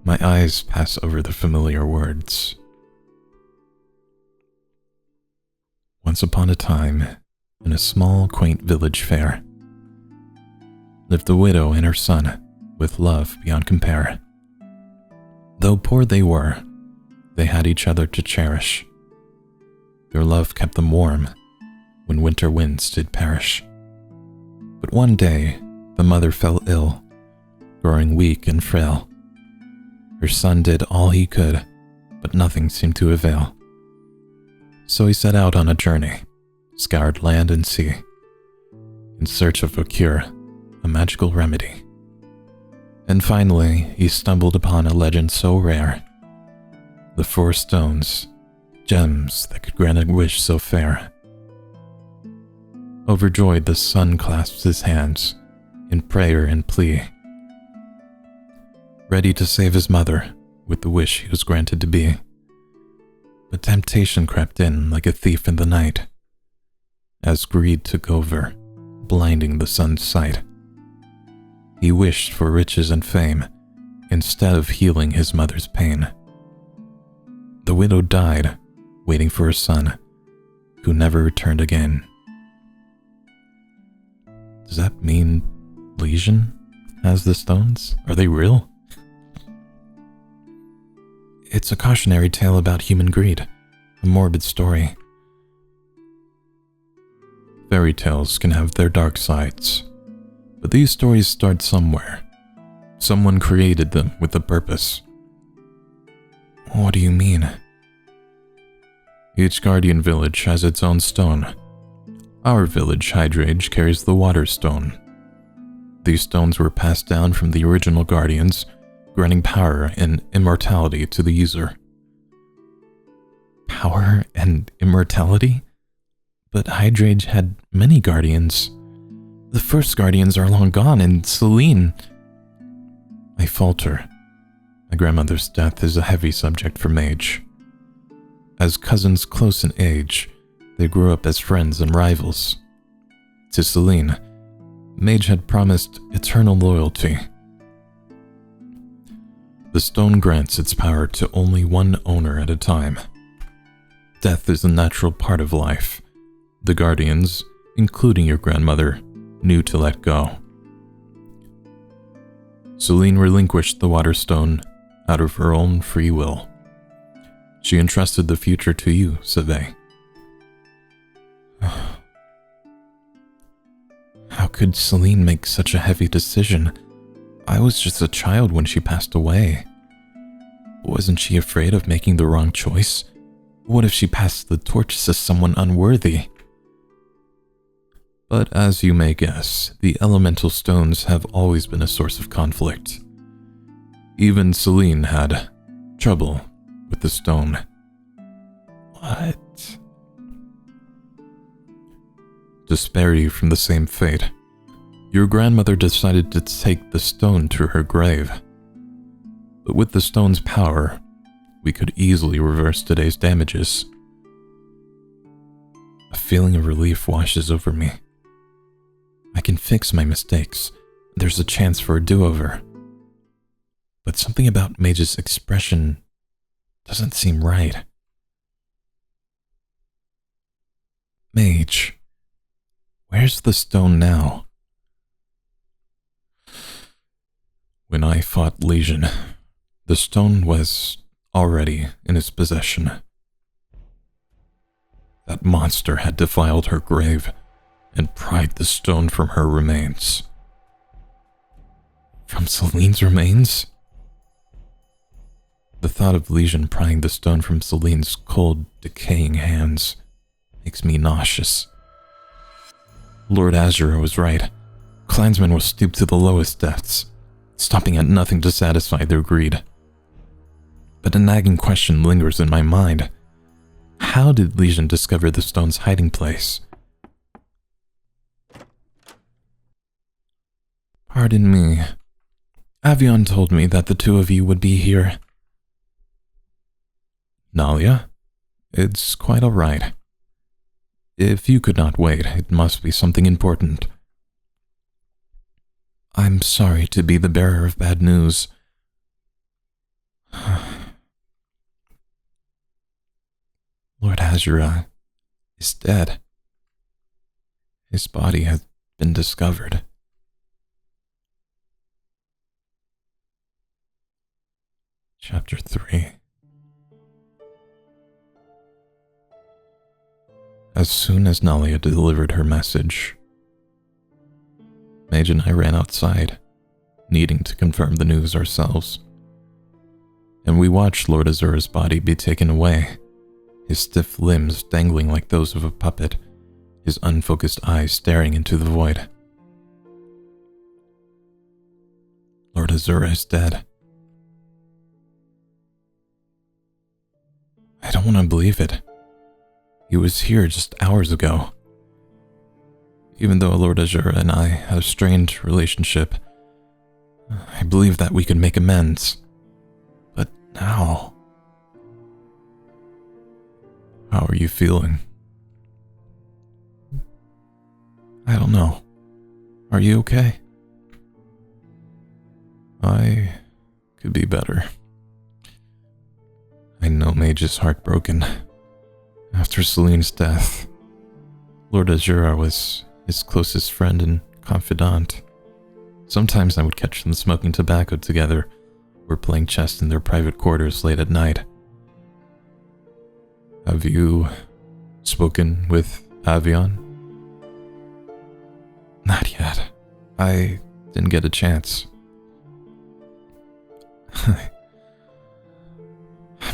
My eyes pass over the familiar words. Once upon a time, in a small, quaint village fair, lived a widow and her son, with love beyond compare. Though poor they were, they had each other to cherish. Their love kept them warm when winter winds did perish. But one day, the mother fell ill, growing weak and frail. Her son did all he could, but nothing seemed to avail. So he set out on a journey, scoured land and sea, in search of a cure, a magical remedy. And finally, he stumbled upon a legend so rare. The 4 stones, gems that could grant a wish so fair. Overjoyed, the son clasps his hands in prayer and plea, ready to save his mother with the wish he was granted to be. But temptation crept in like a thief in the night, as greed took over, blinding the son's sight. He wished for riches and fame instead of healing his mother's pain. The widow died, waiting for her son, who never returned again. Does that mean Legion has the stones? Are they real? It's a cautionary tale about human greed, a morbid story. Fairy tales can have their dark sides, but these stories start somewhere. Someone created them with a purpose. What do you mean? Each guardian village has its own stone. Our village, Hydrage, carries the water stone. These stones were passed down from the original guardians, granting power and immortality to the user. Power and immortality? But Hydrage had many guardians. The first guardians are long gone, and Celine... I falter. My grandmother's death is a heavy subject for Mage. As cousins close in age, they grew up as friends and rivals. To Celine, Mage had promised eternal loyalty. The stone grants its power to only one owner at a time. Death is a natural part of life. The guardians, including your grandmother, knew to let go. Celine relinquished the water stone out of her own free will. She entrusted the future to you, Savay. How could Celine make such a heavy decision? I was just a child when she passed away. Wasn't she afraid of making the wrong choice? What if she passed the torch to someone unworthy? But as you may guess, the elemental stones have always been a source of conflict. Even Celine had trouble with the stone. What? To spare you from the same fate, your grandmother decided to take the stone to her grave. But with the stone's power, we could easily reverse today's damages. A feeling of relief washes over me. I can fix my mistakes. There's a chance for a do-over. But something about Mage's expression doesn't seem right. Mage, where's the stone now? When I fought Legion, the stone was already in his possession. That monster had defiled her grave and pried the stone from her remains. From Celine's remains? The thought of Legion prying the stone from Celine's cold, decaying hands makes me nauseous. Lord Azura was right. Clansmen will stoop to the lowest depths, stopping at nothing to satisfy their greed. But a nagging question lingers in my mind. How did Legion discover the stone's hiding place? Pardon me. Avion told me that the two of you would be here. Nalia? It's quite all right. If you could not wait, it must be something important. I'm sorry to be the bearer of bad news. Lord Azura is dead. His body has been discovered. Chapter 3. As soon as Nalia delivered her message, Mage and I ran outside, needing to confirm the news ourselves. And we watched Lord Azura's body be taken away, his stiff limbs dangling like those of a puppet, his unfocused eyes staring into the void. Lord Azura is dead. I don't want to believe it. He was here just hours ago. Even though Lord Azura and I had a strained relationship, I believed that we could make amends. But now... How are you feeling? I don't know. Are you okay? I could be better. I know Mage is heartbroken. After Celine's death, Lord Azura was his closest friend and confidant. Sometimes I would catch them smoking tobacco together or playing chess in their private quarters late at night. Have you spoken with Avion? Not yet. I didn't get a chance. I'm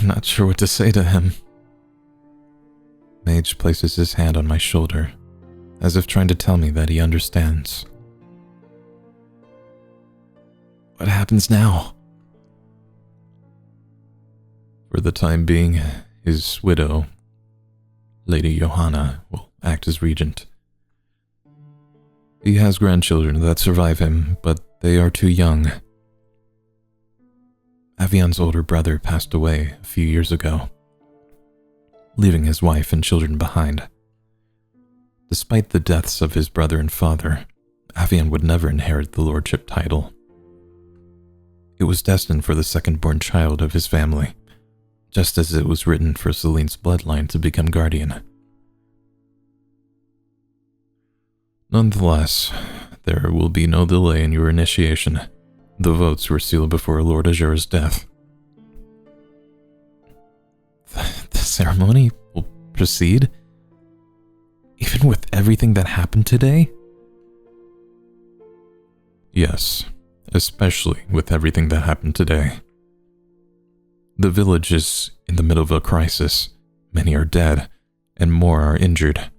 not sure what to say to him. Mage places his hand on my shoulder, as if trying to tell me that he understands. What happens now? For the time being, his widow, Lady Johanna, will act as regent. He has grandchildren that survive him, but they are too young. Avion's older brother passed away a few years ago, leaving his wife and children behind. Despite the deaths of his brother and father, Avion would never inherit the lordship title. It was destined for the second-born child of his family, just as it was written for Celine's bloodline to become guardian. Nonetheless, there will be no delay in your initiation. The votes were sealed before Lord Azura's death. The ceremony will proceed? Even with everything that happened today? Yes, especially with everything that happened today. The village is in the middle of a crisis. Many are dead, and more are injured.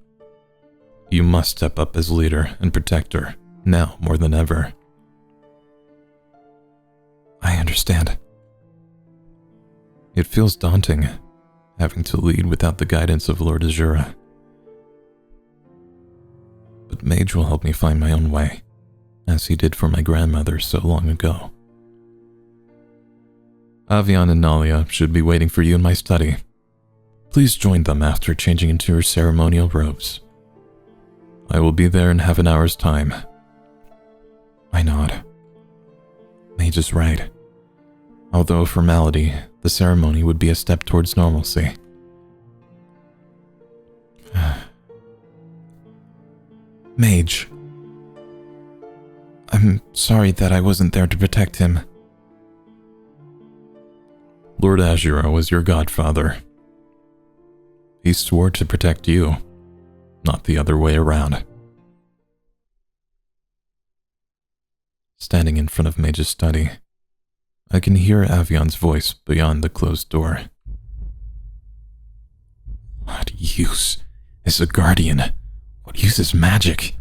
You must step up as leader and protector, now more than ever. I understand. It feels daunting, having to lead without the guidance of Lord Azura. But Mage will help me find my own way, as he did for my grandmother so long ago. Avian and Nalia should be waiting for you in my study. Please join them after changing into your ceremonial robes. I will be there in half an hour's time. I nod. Mage is right. Although a formality, the ceremony would be a step towards normalcy. Mage. I'm sorry that I wasn't there to protect him. Lord Azura was your godfather. He swore to protect you, not the other way around. Standing in front of Mage's study, I can hear Avian's voice beyond the closed door. What use is a guardian? What use is magic?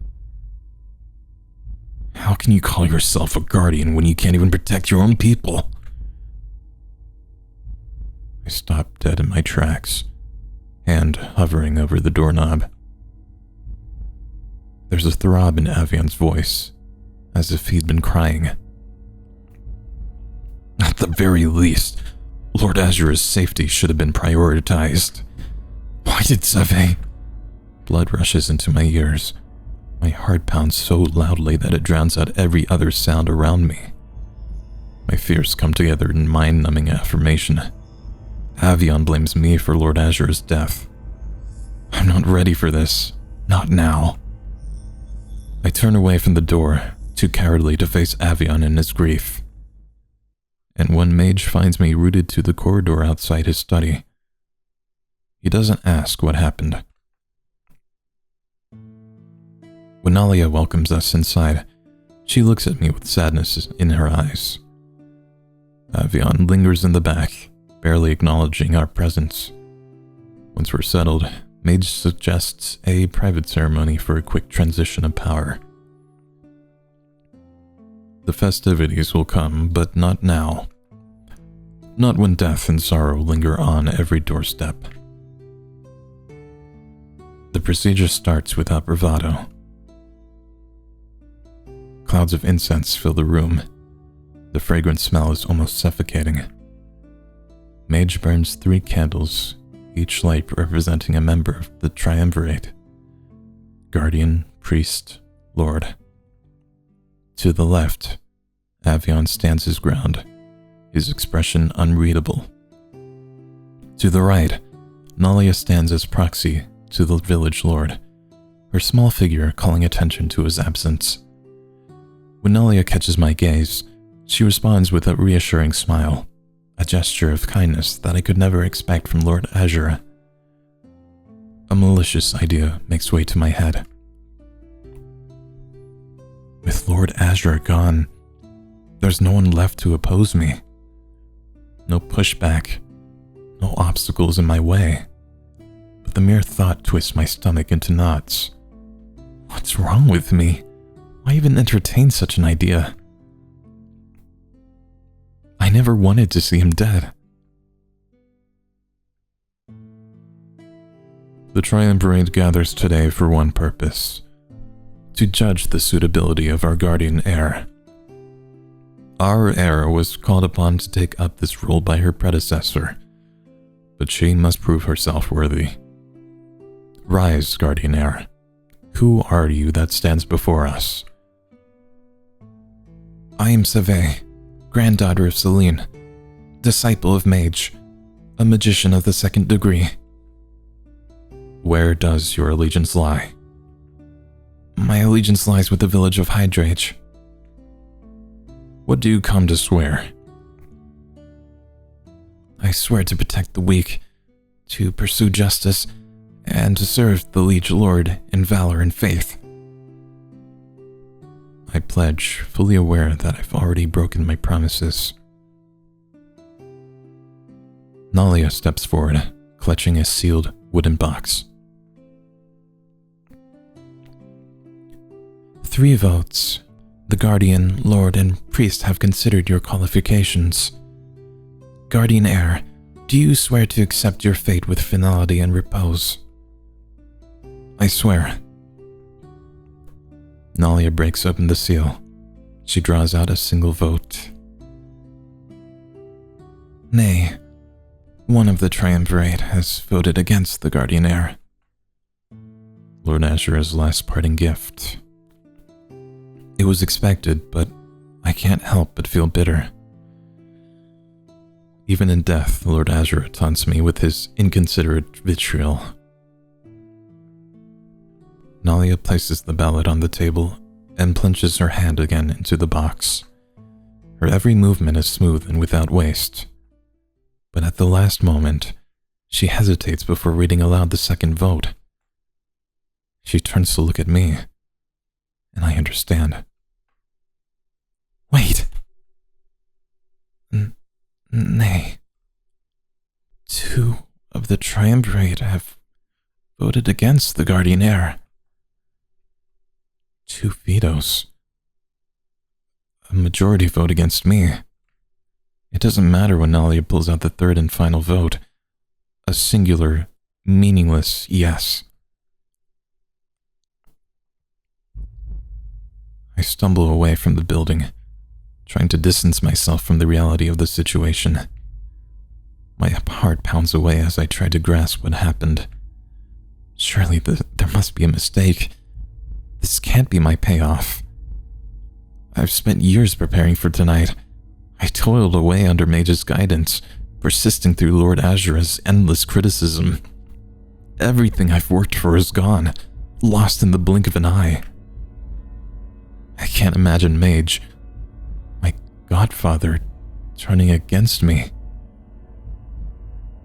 How can you call yourself a guardian when you can't even protect your own people? I stop dead in my tracks, hand hovering over the doorknob. There's a throb in Avian's voice, as if he'd been crying. At the very least, Lord Azura's safety should have been prioritized. Why did Savay? Blood rushes into my ears. My heart pounds so loudly that it drowns out every other sound around me. My fears come together in mind-numbing affirmation. Avian blames me for Lord Azura's death. I'm not ready for this. Not now. I turn away from the door, too cowardly to face Avian in his grief. And when Mage finds me rooted to the corridor outside his study, he doesn't ask what happened. When Nalia welcomes us inside, she looks at me with sadness in her eyes. Avian lingers in the back, barely acknowledging our presence. Once we're settled, Mage suggests a private ceremony for a quick transition of power. The festivities will come, but not now. Not when death and sorrow linger on every doorstep. The procedure starts without bravado. Clouds of incense fill the room. The fragrant smell is almost suffocating. Mage burns 3 candles, each light representing a member of the triumvirate: guardian, priest, lord. To the left, Avian stands his ground, his expression unreadable. To the right, Nalia stands as proxy to the village lord, her small figure calling attention to his absence. When Nalia catches my gaze, she responds with a reassuring smile, a gesture of kindness that I could never expect from Lord Azura. A malicious idea makes way to my head. With Lord Azura gone, there's no one left to oppose me. No pushback, no obstacles in my way. But the mere thought twists my stomach into knots. What's wrong with me? Why even entertain such an idea? I never wanted to see him dead. The triumvirate gathers today for one purpose: to judge the suitability of our guardian heir. Our heir was called upon to take up this role by her predecessor, but she must prove herself worthy. Rise, guardian heir. Who are you that stands before us? I am Savay, granddaughter of Serien, disciple of Mage, a magician of the 2nd degree. Where does your allegiance lie? My allegiance lies with the village of Hydrage. What do you come to swear? I swear to protect the weak, to pursue justice, and to serve the liege lord in valor and faith. I pledge, fully aware that I've already broken my promises. Nalia steps forward, clutching a sealed wooden box. 3 votes. The guardian, lord, and priest have considered your qualifications. Guardian heir, do you swear to accept your fate with finality and repose? I swear. Nalia breaks open the seal. She draws out a single vote. Nay, one of the triumvirate has voted against the guardian heir. Lord Azura's last parting gift. It was expected, but I can't help but feel bitter. Even in death, Lord Azura taunts me with his inconsiderate vitriol. Nalia places the ballot on the table and plunges her hand again into the box. Her every movement is smooth and without waste. But at the last moment, she hesitates before reading aloud the second vote. She turns to look at me, and I understand. Wait! Nay. 2 of the triumvirate have voted against the guardian heir. 2 vetoes. A majority vote against me. It doesn't matter when Nalia pulls out the third and final vote. A singular, meaningless yes. I stumble away from the building, trying to distance myself from the reality of the situation. My heart pounds away as I try to grasp what happened. Surely there must be a mistake. This can't be my payoff. I've spent years preparing for tonight. I toiled away under Mage's guidance, persisting through Lord Azura's endless criticism. Everything I've worked for is gone, lost in the blink of an eye. I can't imagine Mage, my godfather, turning against me.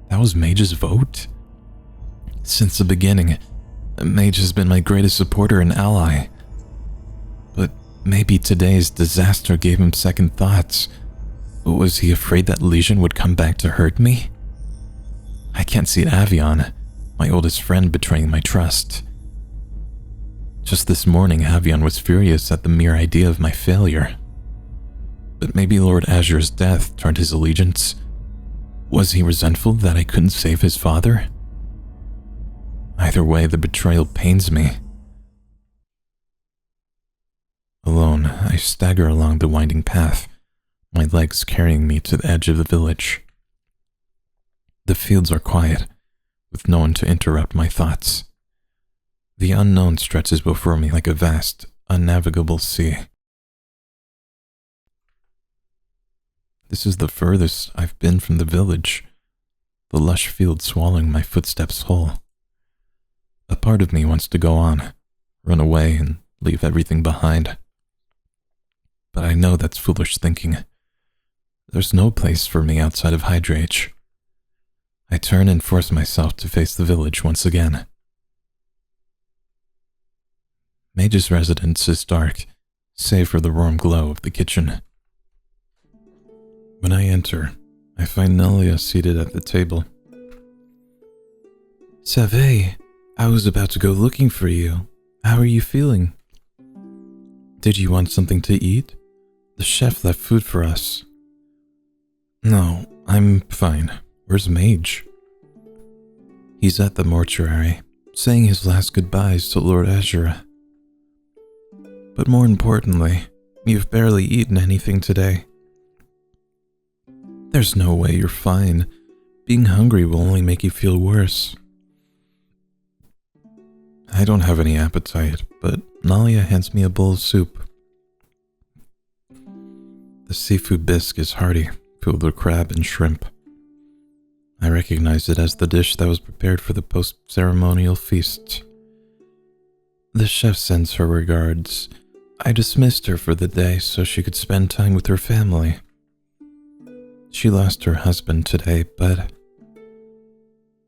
That was Mage's vote? Since the beginning, Mage has been my greatest supporter and ally. But maybe today's disaster gave him second thoughts. Was he afraid that Legion would come back to hurt me? I can't see Avion, my oldest friend, betraying my trust. Just this morning, Avion was furious at the mere idea of my failure. But maybe Lord Azura's death turned his allegiance. Was he resentful that I couldn't save his father? Either way, the betrayal pains me. Alone, I stagger along the winding path, my legs carrying me to the edge of the village. The fields are quiet, with no one to interrupt my thoughts. The unknown stretches before me like a vast, unnavigable sea. This is the furthest I've been from the village, the lush field swallowing my footsteps whole. A part of me wants to go on, run away and leave everything behind. But I know that's foolish thinking. There's no place for me outside of Hydrage. I turn and force myself to face the village once again. Mage's residence is dark, save for the warm glow of the kitchen. When I enter, I find Nalia seated at the table. Savay, I was about to go looking for you. How are you feeling? Did you want something to eat? The chef left food for us. No, I'm fine. Where's Mage? He's at the mortuary, saying his last goodbyes to Lord Azura. But more importantly, you've barely eaten anything today. There's no way you're fine. Being hungry will only make you feel worse. I don't have any appetite, but Nalia hands me a bowl of soup. The seafood bisque is hearty, filled with crab and shrimp. I recognize it as the dish that was prepared for the post-ceremonial feast. The chef sends her regards. I dismissed her for the day so she could spend time with her family. She lost her husband today, but...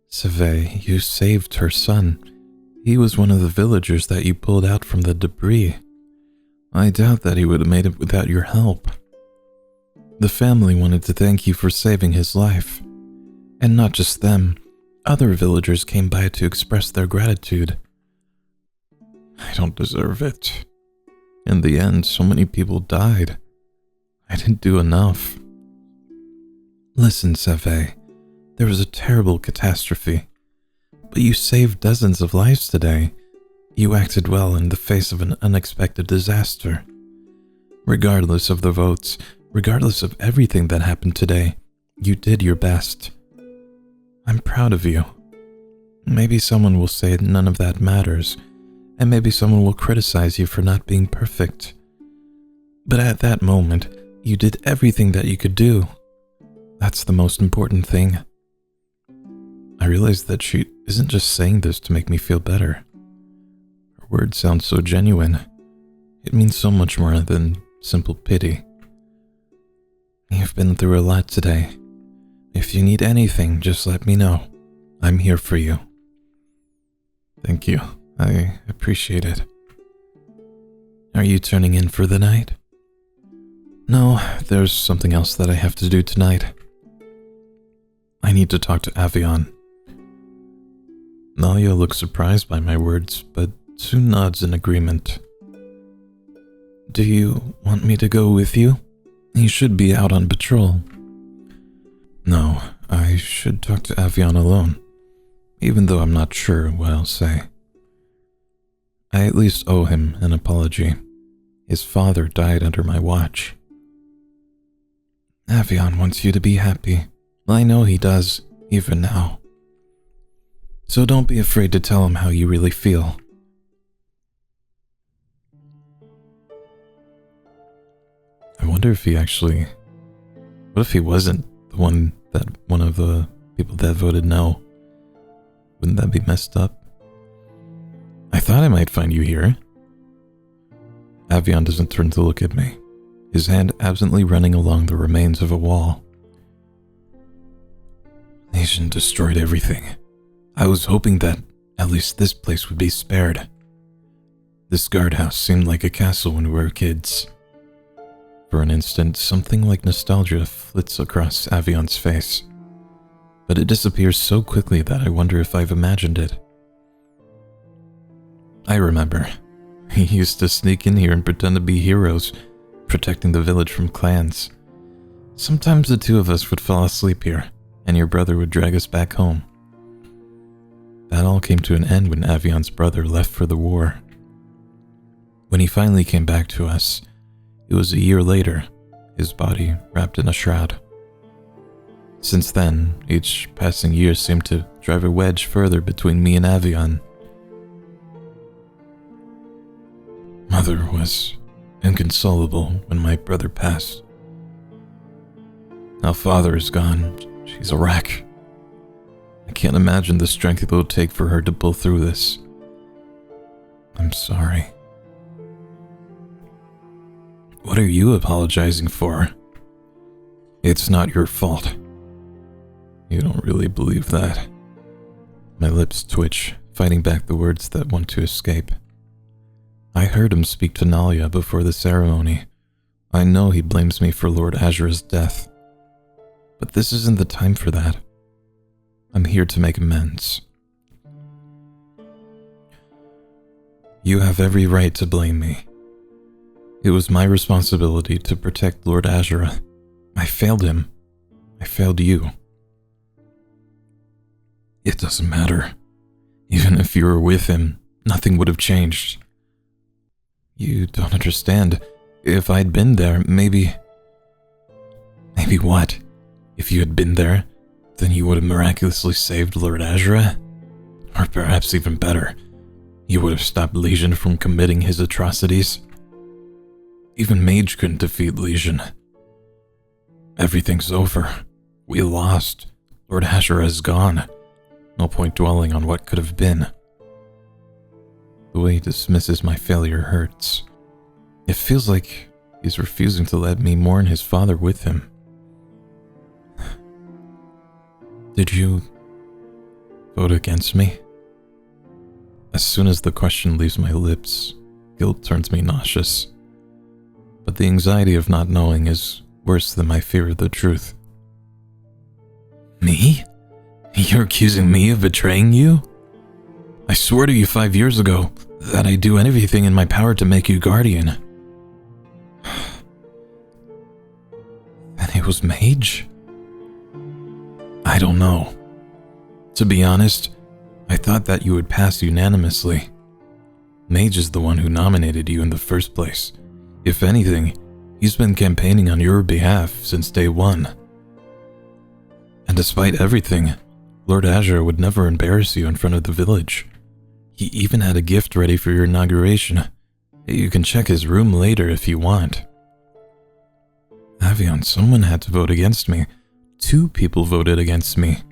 Savay, you saved her son. He was one of the villagers that you pulled out from the debris. I doubt that he would have made it without your help. The family wanted to thank you for saving his life. And not just them, other villagers came by to express their gratitude. I don't deserve it. In the end, so many people died. I didn't do enough. Listen, Savay, there was a terrible catastrophe, but you saved dozens of lives today. You acted well in the face of an unexpected disaster. Regardless of the votes, regardless of everything that happened today, You did your best. I'm proud of you. Maybe someone will say none of that matters, and maybe someone will criticize you for not being perfect. But at that moment, you did everything that you could do. That's the most important thing. I realized that she isn't just saying this to make me feel better. Her words sound so genuine. It means so much more than simple pity. You've been through a lot today. If you need anything, just let me know. I'm here for you. Thank you. I appreciate it. Are you turning in for the night? No, there's something else that I have to do tonight. I need to talk to Avion. Nalia looks surprised by my words, but soon nods in agreement. Do you want me to go with you? He should be out on patrol. No, I should talk to Avion alone, even though I'm not sure what I'll say. I at least owe him an apology. His father died under my watch. Avion wants you to be happy. I know he does, even now. So don't be afraid to tell him how you really feel. I wonder if he actually... What if he wasn't the one of the people that voted no? Wouldn't that be messed up? I thought I might find you here. Avion doesn't turn to look at me, his hand absently running along the remains of a wall. Nation destroyed everything. I was hoping that at least this place would be spared. This guardhouse seemed like a castle when we were kids. For an instant, something like nostalgia flits across Avion's face, but it disappears so quickly that I wonder if I've imagined it. I remember. He used to sneak in here and pretend to be heroes, protecting the village from clans. Sometimes the two of us would fall asleep here, and your brother would drag us back home. That all came to an end when Avion's brother left for the war. When he finally came back to us, it was a year later, his body wrapped in a shroud. Since then, each passing year seemed to drive a wedge further between me and Avion. Mother was inconsolable when my brother passed. Now father is gone, she's a wreck. I can't imagine the strength it will take for her to pull through this. I'm sorry. What are you apologizing for? It's not your fault. You don't really believe that. My lips twitch, fighting back the words that want to escape. I heard him speak to Nalia before the ceremony. I know he blames me for Lord Azura's death. But this isn't the time for that. I'm here to make amends. You have every right to blame me. It was my responsibility to protect Lord Azura. I failed him. I failed you. It doesn't matter. Even if you were with him, nothing would have changed. You don't understand. If I'd been there, maybe... Maybe what? If you had been there, then you would have miraculously saved Lord Azura? Or perhaps even better, you would have stopped Legion from committing his atrocities? Even Mage couldn't defeat Legion. Everything's over. We lost. Lord Azura is gone. No point dwelling on what could have been. The way he dismisses my failure hurts. It feels like he's refusing to let me mourn his father with him. Did you vote against me? As soon as the question leaves my lips, guilt turns me nauseous. But the anxiety of not knowing is worse than my fear of the truth. Me? You're accusing me of betraying you? I swore to you 5 years ago that I'd do everything in my power to make you guardian. Then it was Mage? I don't know. To be honest, I thought that you would pass unanimously. Mage is the one who nominated you in the first place. If anything, he's been campaigning on your behalf since day one. And despite everything, Lord Azure would never embarrass you in front of the village. He even had a gift ready for your inauguration. You can check his room later if you want. Avion, someone had to vote against me. 2 people voted against me.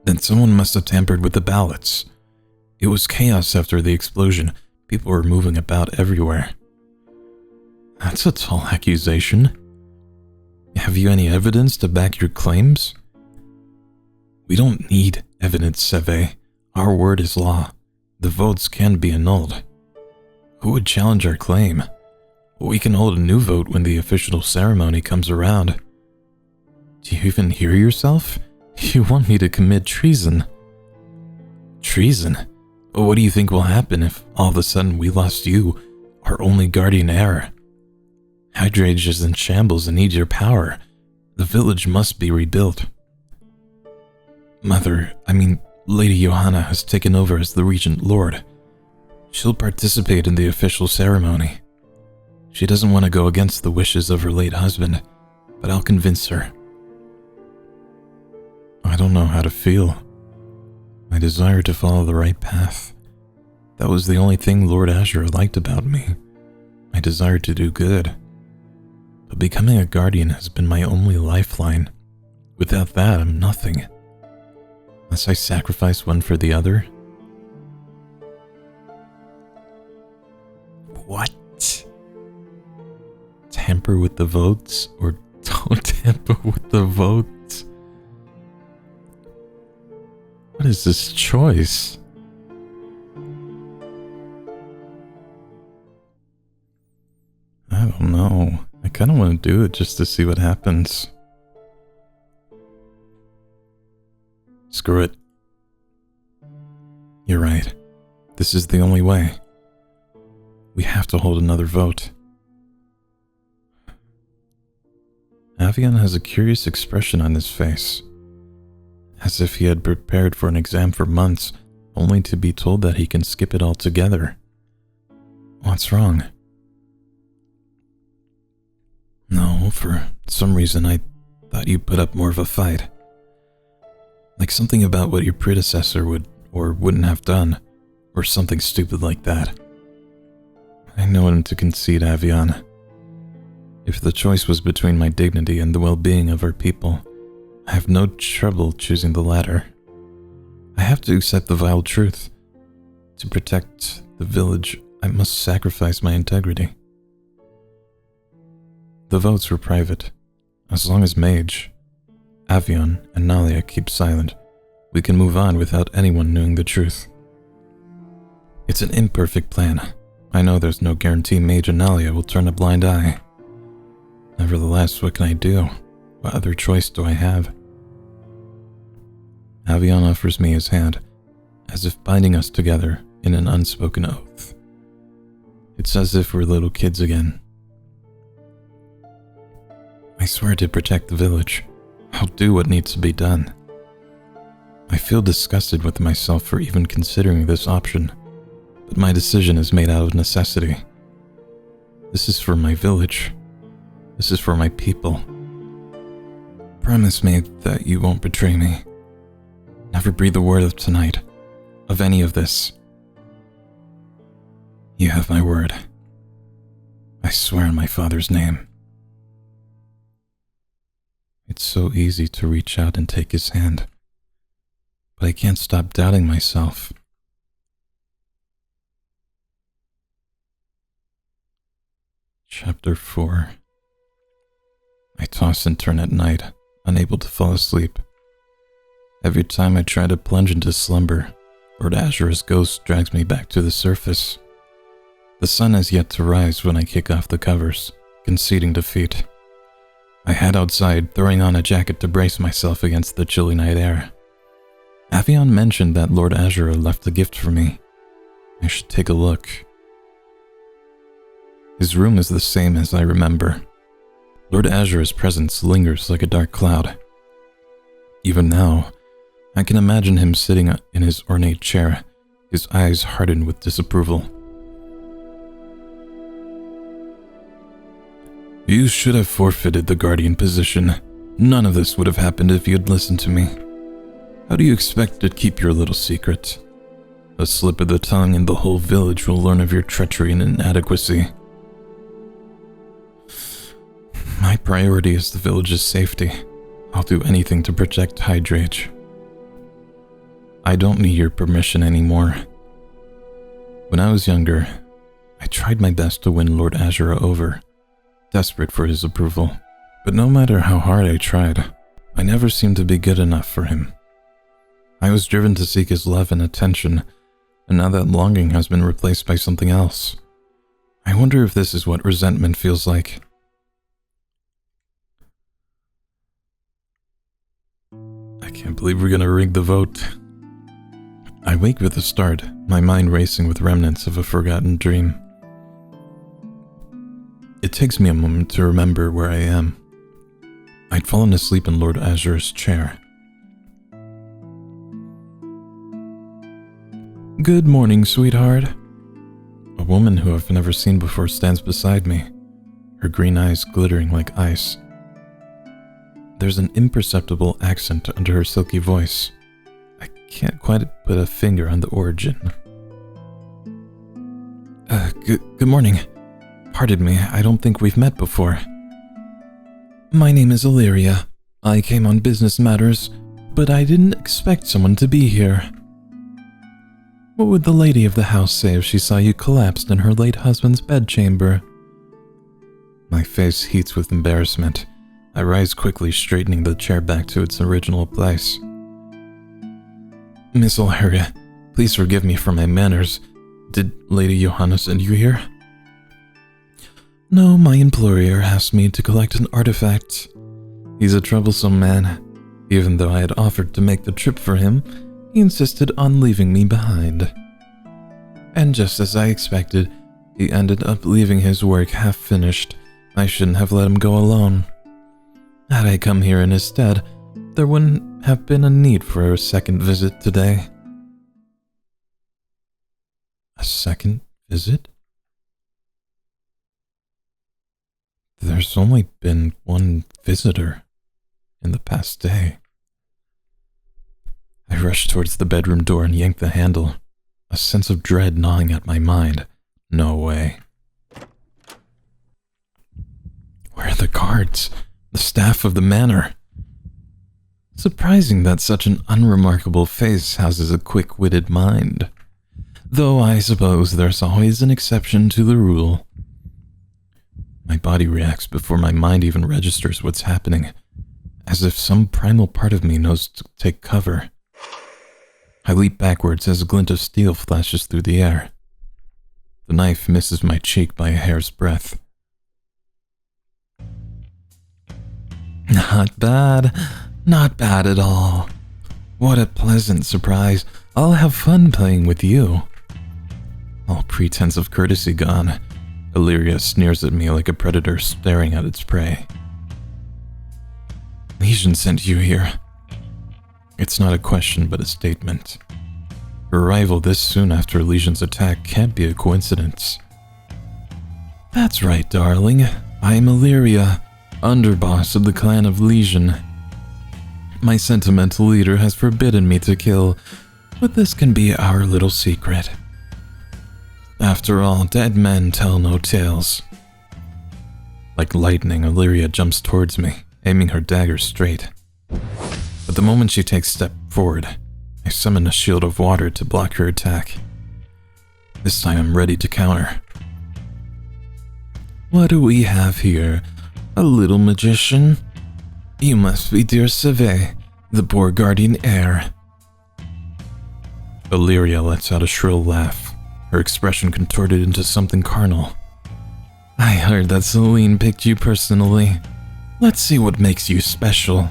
Then someone must have tampered with the ballots. It was chaos after the explosion. People were moving about everywhere. That's a tall accusation. Have you any evidence to back your claims? We don't need evidence, Savay. Our word is law. The votes can be annulled. Who would challenge our claim? We can hold a new vote when the official ceremony comes around. Do you even hear yourself? You want me to commit treason? Treason? What do you think will happen if all of a sudden we lost you, our only guardian heir? Hydrage is in shambles and needs your power. The village must be rebuilt. Lady Johanna has taken over as the Regent Lord. She'll participate in the official ceremony. She doesn't want to go against the wishes of her late husband, but I'll convince her. I don't know how to feel. I desire to follow the right path. That was the only thing Lord Azure liked about me. I desired to do good. But becoming a guardian has been my only lifeline. Without that, I'm nothing. Must I sacrifice one for the other? What? Tamper with the votes or don't tamper with the votes? What is this choice? I don't know. I kind of want to do it just to see what happens. Screw it. You're right. This is the only way. We have to hold another vote. Avion has a curious expression on his face, as if he had prepared for an exam for months, only to be told that he can skip it altogether. What's wrong? No, for some reason I thought you put up more of a fight. Like something about what your predecessor would or wouldn't have done, or something stupid like that. I know him to concede, Avion. If the choice was between my dignity and the well-being of our people, I have no trouble choosing the latter. I have to accept the vile truth. To protect the village, I must sacrifice my integrity. The votes were private. As long as Mage, Avion, and Nalia keep silent, we can move on without anyone knowing the truth. It's an imperfect plan. I know there's no guarantee Mage and Nalia will turn a blind eye. Nevertheless, what can I do? What other choice do I have? Avion offers me his hand, as if binding us together in an unspoken oath. It's as if we're little kids again. I swear to protect the village. I'll do what needs to be done. I feel disgusted with myself for even considering this option, but my decision is made out of necessity. This is for my village. This is for my people. Promise me that you won't betray me. Never breathe a word of tonight, of any of this. You have my word. I swear in my father's name. It's so easy to reach out and take his hand, but I can't stop doubting myself. Chapter 4. I toss and turn at night, unable to fall asleep. Every time I try to plunge into slumber, Lord Azure's ghost drags me back to the surface. The sun has yet to rise when I kick off the covers, conceding defeat. I head outside, throwing on a jacket to brace myself against the chilly night air. Avion mentioned that Lord Azure left a gift for me. I should take a look. His room is the same as I remember. Lord Azure's presence lingers like a dark cloud. Even now, I can imagine him sitting in his ornate chair, his eyes hardened with disapproval. You should have forfeited the guardian position. None of this would have happened if you had listened to me. How do you expect to keep your little secret? A slip of the tongue and the whole village will learn of your treachery and inadequacy. My priority is the village's safety. I'll do anything to protect Hydrage. I don't need your permission anymore. When I was younger, I tried my best to win Lord Azura over, desperate for his approval. But no matter how hard I tried, I never seemed to be good enough for him. I was driven to seek his love and attention, and now that longing has been replaced by something else. I wonder if this is what resentment feels like. I can't believe we're gonna rig the vote. I wake with a start, my mind racing with remnants of a forgotten dream. It takes me a moment to remember where I am. I'd fallen asleep in Lord Azura's chair. Good morning, sweetheart. A woman who I've never seen before stands beside me, her green eyes glittering like ice. There's an imperceptible accent under her silky voice. I can't quite put a finger on the origin. Good morning. Pardon me, I don't think we've met before. My name is Illyria. I came on business matters, but I didn't expect someone to be here. What would the lady of the house say if she saw you collapsed in her late husband's bedchamber? My face heats with embarrassment. I rise quickly, straightening the chair back to its original place. Miss Illyria, please forgive me for my manners. Did Lady Johanna send you here? No, my employer asked me to collect an artifact. He's a troublesome man. Even though I had offered to make the trip for him, he insisted on leaving me behind. And just as I expected, he ended up leaving his work half finished. I shouldn't have let him go alone. Had I come here in his stead, there wouldn't have been a need for a second visit today. A second visit? There's only been one visitor in the past day. I rushed towards the bedroom door and yanked the handle, a sense of dread gnawing at my mind. No way. Where are the guards? The staff of the manor? Surprising that such an unremarkable face houses a quick-witted mind. Though I suppose there's always an exception to the rule. My body reacts before my mind even registers what's happening, as if some primal part of me knows to take cover. I leap backwards as a glint of steel flashes through the air. The knife misses my cheek by a hair's breadth. Not bad. Not bad at all. What a pleasant surprise. I'll have fun playing with you. All pretense of courtesy gone, Illyria sneers at me like a predator staring at its prey. Legion sent you here. It's not a question but a statement. Her arrival this soon after Legion's attack can't be a coincidence. That's right, darling. I'm Illyria, underboss of the clan of Legion. My sentimental leader has forbidden me to kill, but this can be our little secret. After all, dead men tell no tales. Like lightning, Illyria jumps towards me, aiming her dagger straight. But the moment she takes a step forward, I summon a shield of water to block her attack. This time I'm ready to counter. What do we have here? A little magician? You must be dear Savay, the poor guardian heir. Illyria lets out a shrill laugh, her expression contorted into something carnal. I heard that Celine picked you personally. Let's see what makes you special.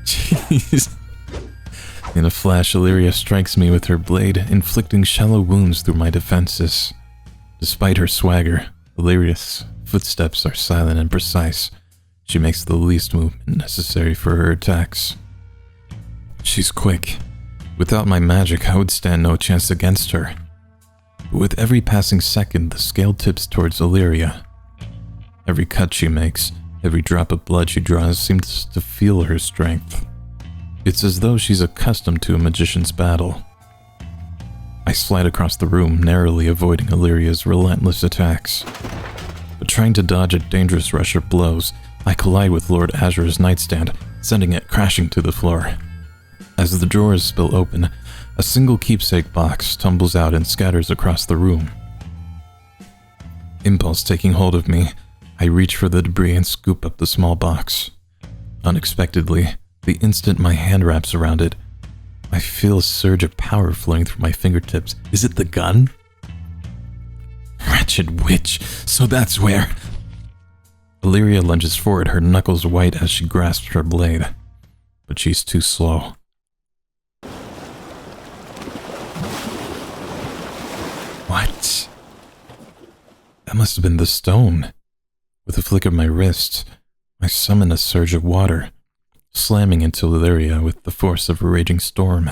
Jeez. In a flash, Illyria strikes me with her blade, inflicting shallow wounds through my defenses. Despite her swagger, Illyria's footsteps are silent and precise. She makes the least movement necessary for her attacks. She's quick. Without my magic, I would stand no chance against her. But with every passing second, the scale tips towards Illyria. Every cut she makes, every drop of blood she draws seems to feel her strength. It's as though she's accustomed to a magician's battle. I slide across the room, narrowly avoiding Illyria's relentless attacks. But trying to dodge a dangerous rush of blows, I collide with Lord Azura's nightstand, sending it crashing to the floor. As the drawers spill open, a single keepsake box tumbles out and scatters across the room. Impulse taking hold of me, I reach for the debris and scoop up the small box. Unexpectedly, the instant my hand wraps around it, I feel a surge of power flowing through my fingertips. Is it the gun? Wretched witch, so that's where... Illyria lunges forward, her knuckles white as she grasps her blade. But she's too slow. What? That must have been the stone. With a flick of my wrist, I summon a surge of water, slamming into Illyria with the force of a raging storm.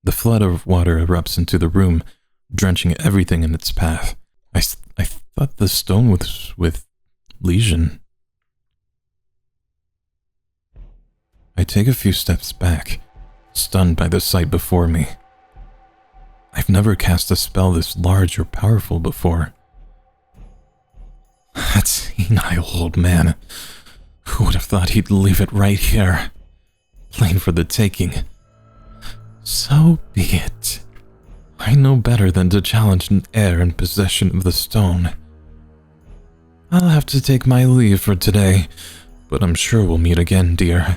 The flood of water erupts into the room, drenching everything in its path. I thought the stone was with Legion. I take a few steps back, stunned by the sight before me. I've never cast a spell this large or powerful before. That senile old man. Who would have thought he'd leave it right here? Plain for the taking. So be it. I know better than to challenge an heir in possession of the stone. I'll have to take my leave for today, but I'm sure we'll meet again, dear.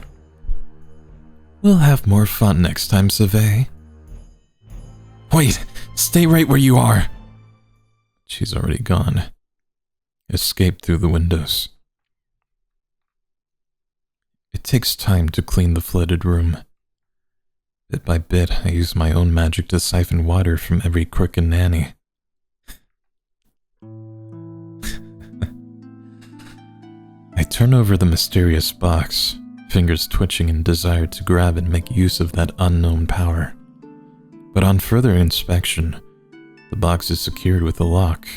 We'll have more fun next time, Savay. Wait, stay right where you are. She's already gone. Escaped through the windows. It takes time to clean the flooded room. Bit by bit, I use my own magic to siphon water from every crook and Nani. I turn over the mysterious box, fingers twitching in desire to grab and make use of that unknown power. But on further inspection, the box is secured with a lock.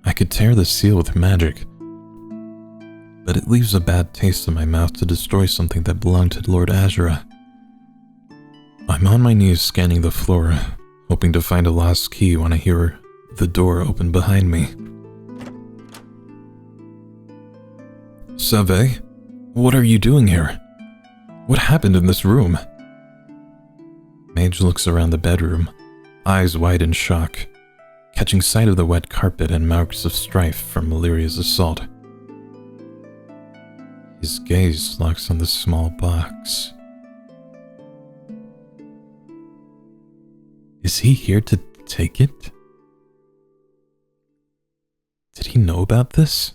I could tear the seal with magic, but it leaves a bad taste in my mouth to destroy something that belonged to Lord Azura. I'm on my knees scanning the floor, hoping to find a lost key when I hear the door open behind me. Savay, what are you doing here? What happened in this room? Mage looks around the bedroom, eyes wide in shock, catching sight of the wet carpet and marks of strife from Illyria's assault. His gaze locks on the small box. Is he here to take it? Did he know about this?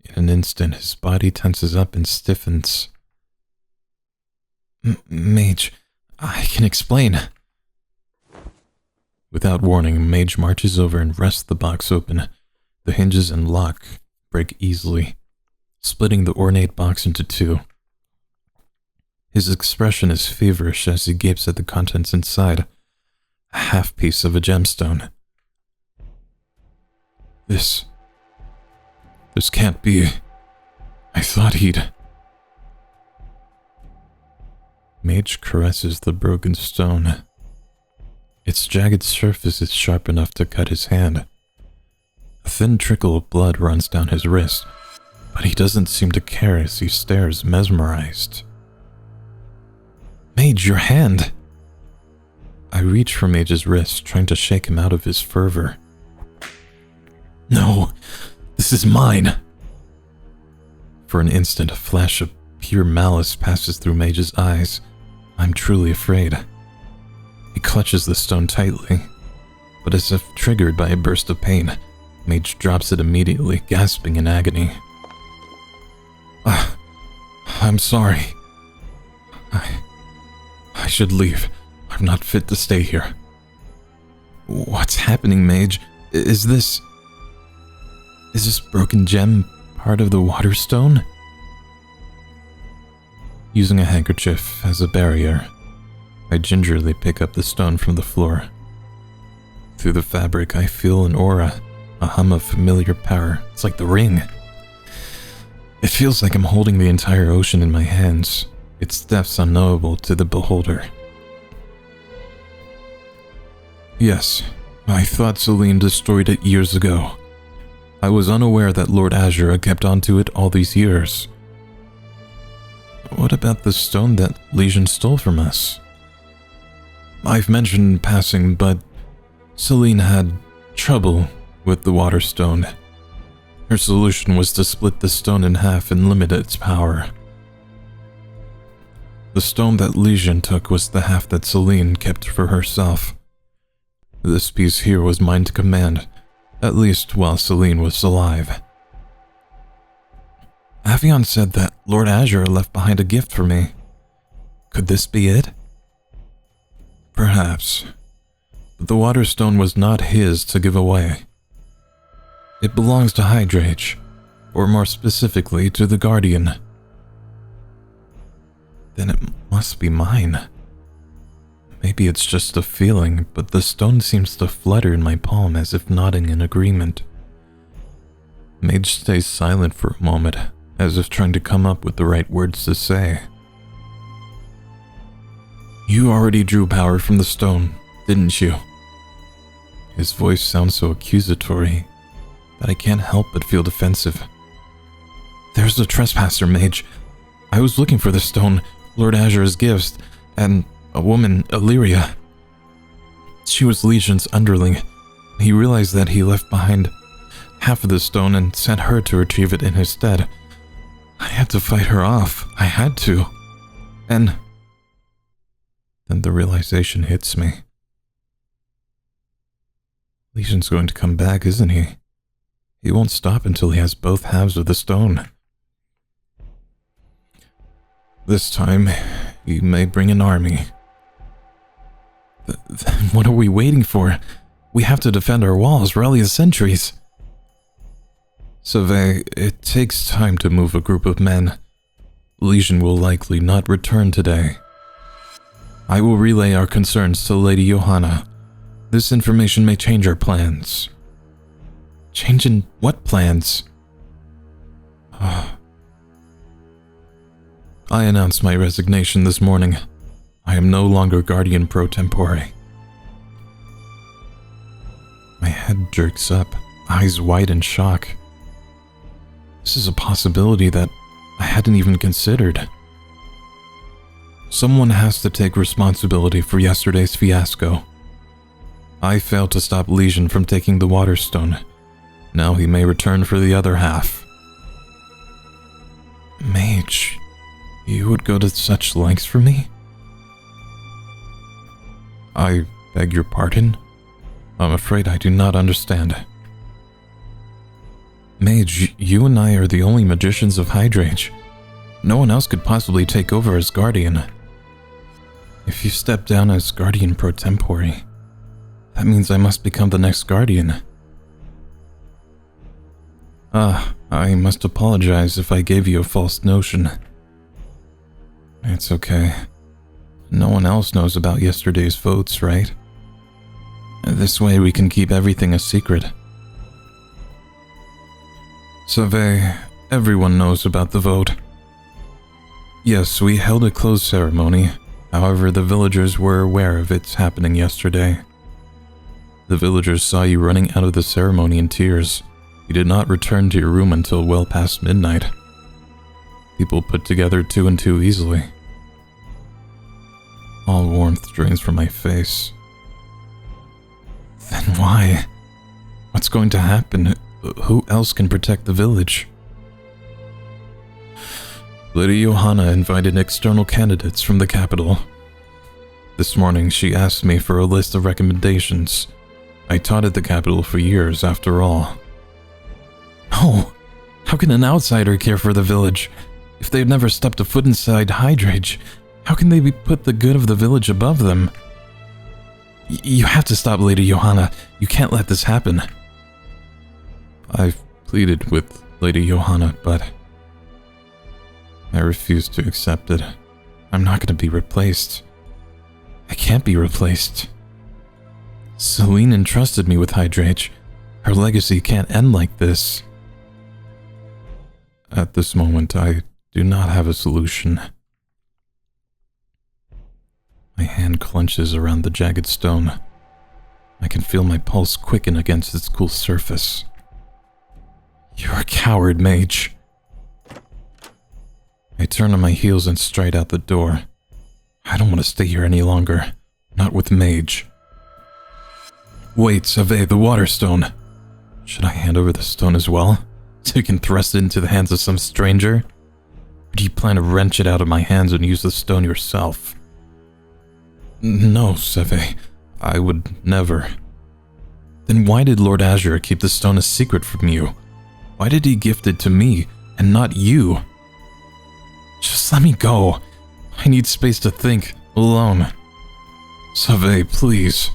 In an instant, his body tenses up and stiffens. Mage, I can explain. Without warning, Mage marches over and wrests the box open. The hinges and lock break easily, splitting the ornate box into two. His expression is feverish as he gapes at the contents inside, a half-piece of a gemstone. This can't be. I thought he'd... Mage caresses the broken stone. Its jagged surface is sharp enough to cut his hand. A thin trickle of blood runs down his wrist, but he doesn't seem to care as he stares mesmerized. Mage, your hand! I reach for Mage's wrist, trying to shake him out of his fervor. No, this is mine! For an instant, a flash of pure malice passes through Mage's eyes. I'm truly afraid. He clutches the stone tightly, but as if triggered by a burst of pain, Mage drops it immediately, gasping in agony. I'm sorry. I should leave. I'm not fit to stay here. What's happening, Mage? Is this broken gem part of the water stone? Using a handkerchief as a barrier, I gingerly pick up the stone from the floor. Through the fabric, I feel an aura, a hum of familiar power. It's like the ring. It feels like I'm holding the entire ocean in my hands, its depths unknowable to the beholder. Yes, I thought Serien destroyed it years ago. I was unaware that Lord Azure had kept onto it all these years. What about the stone that Legion stole from us? I've mentioned in passing, but Serien had trouble with the water stone. Her solution was to split the stone in half and limit its power. The stone that Legion took was the half that Serien kept for herself. This piece here was mine to command, at least while Serien was alive. Avion said that Lord Azure left behind a gift for me. Could this be it? Perhaps. But the water stone was not his to give away. It belongs to Hydrage, or more specifically to the Guardian. Then it must be mine. Maybe it's just a feeling, but the stone seems to flutter in my palm as if nodding in agreement. Mage stays silent for a moment, as if trying to come up with the right words to say. You already drew power from the stone, didn't you? His voice sounds so accusatory that I can't help but feel defensive. There's a trespasser, Mage. I was looking for the stone, Lord Azure's gifts, and a woman, Illyria. She was Legion's underling. He realized that he left behind half of the stone and sent her to retrieve it in his stead. I had to fight her off. I had to. And then the realization hits me. Legion's going to come back, isn't he? He won't stop until he has both halves of the stone. This time, he may bring an army. Then what are we waiting for? We have to defend our walls, rally the sentries. Savay, it takes time to move a group of men. Legion will likely not return today. I will relay our concerns to Lady Johanna. This information may change our plans. Change in what plans? I announced my resignation this morning. I am no longer Guardian pro tempore. My head jerks up, eyes wide in shock. This is a possibility that I hadn't even considered. Someone has to take responsibility for yesterday's fiasco. I failed to stop Legion from taking the water stone. Now he may return for the other half. Mage, you would go to such lengths for me? I beg your pardon? I'm afraid I do not understand. Mage, you and I are the only magicians of Hydrage. No one else could possibly take over as Guardian. If you step down as Guardian pro tempore, that means I must become the next Guardian. I must apologize if I gave you a false notion. It's okay. No one else knows about yesterday's votes, right? This way we can keep everything a secret. Savay, everyone knows about the vote. Yes, we held a closed ceremony. However, the villagers were aware of its happening yesterday. The villagers saw you running out of the ceremony in tears. You did not return to your room until well past midnight. People put together two and two easily. All warmth drains from my face. Then why? What's going to happen? Who else can protect the village? Lady Johanna invited external candidates from the capital. This morning she asked me for a list of recommendations. I taught at the capital for years, after all. Oh, how can an outsider care for the village? If they've never stepped a foot inside Hydrage, how can they put the good of the village above them? You have to stop, Lady Johanna. You can't let this happen. I've pleaded with Lady Johanna, but I refuse to accept it. I'm not going to be replaced. I can't be replaced. Serien entrusted me with Hydrage. Her legacy can't end like this. At this moment, I do not have a solution. My hand clenches around the jagged stone. I can feel my pulse quicken against its cool surface. You're a coward, Mage. I turn on my heels and stride out the door. I don't want to stay here any longer. Not with Mage. Wait, Savay, the water stone. Should I hand over the stone as well? So you can thrust it into the hands of some stranger? Or do you plan to wrench it out of my hands and use the stone yourself? No, Savay. I would never. Then why did Lord Azure keep the stone a secret from you? Why did he gift it to me and not you? Just let me go. I need space to think, alone. Savay, please.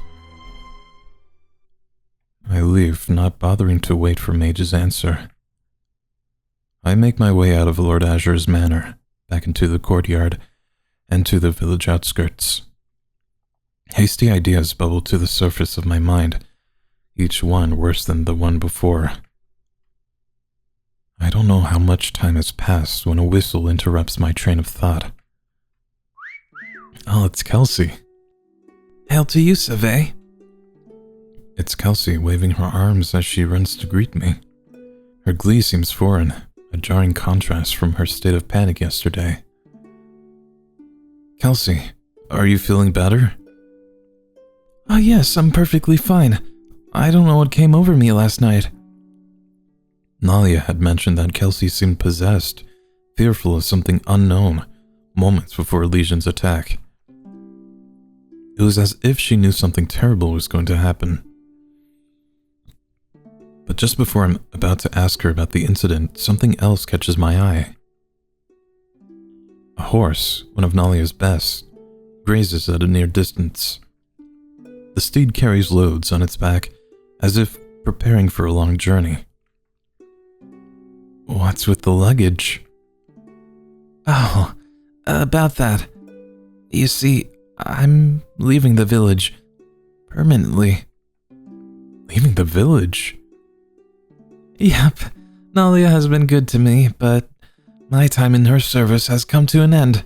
I leave, not bothering to wait for Mage's answer. I make my way out of Lord Azure's manor, back into the courtyard, and to the village outskirts. Hasty ideas bubble to the surface of my mind, each one worse than the one before. I don't know how much time has passed when a whistle interrupts my train of thought. Oh, it's Kelsey. Hail to you, Savay. It's Kelsey waving her arms as she runs to greet me. Her glee seems foreign, a jarring contrast from her state of panic yesterday. Kelsey, are you feeling better? Oh yes, I'm perfectly fine. I don't know what came over me last night. Nalia had mentioned that Kelsey seemed possessed, fearful of something unknown, moments before Legion's attack. It was as if she knew something terrible was going to happen. But just before I'm about to ask her about the incident, something else catches my eye. A horse, one of Nalia's best, grazes at a near distance. The steed carries loads on its back, as if preparing for a long journey. What's with the luggage? Oh, about that. You see, I'm leaving the village permanently. Leaving the village? Yep, Nalia has been good to me, but my time in her service has come to an end.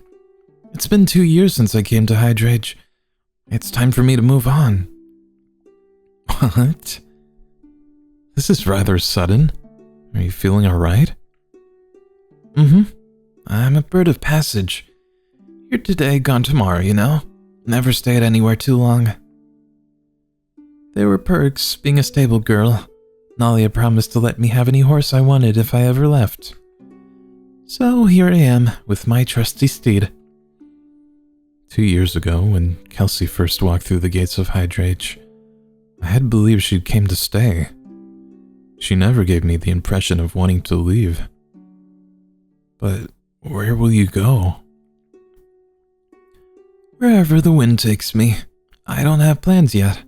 It's been 2 years since I came to Hydrage. It's time for me to move on. What? This is rather sudden. Are you feeling alright? I'm a bird of passage. Here today, gone tomorrow, you know? Never stayed anywhere too long. There were perks being a stable girl. Nalia promised to let me have any horse I wanted if I ever left. So here I am, with my trusty steed. 2 years ago, when Kelsey first walked through the gates of Hydrage, I had believed she came to stay. She never gave me the impression of wanting to leave. But where will you go? Wherever the wind takes me. I don't have plans yet.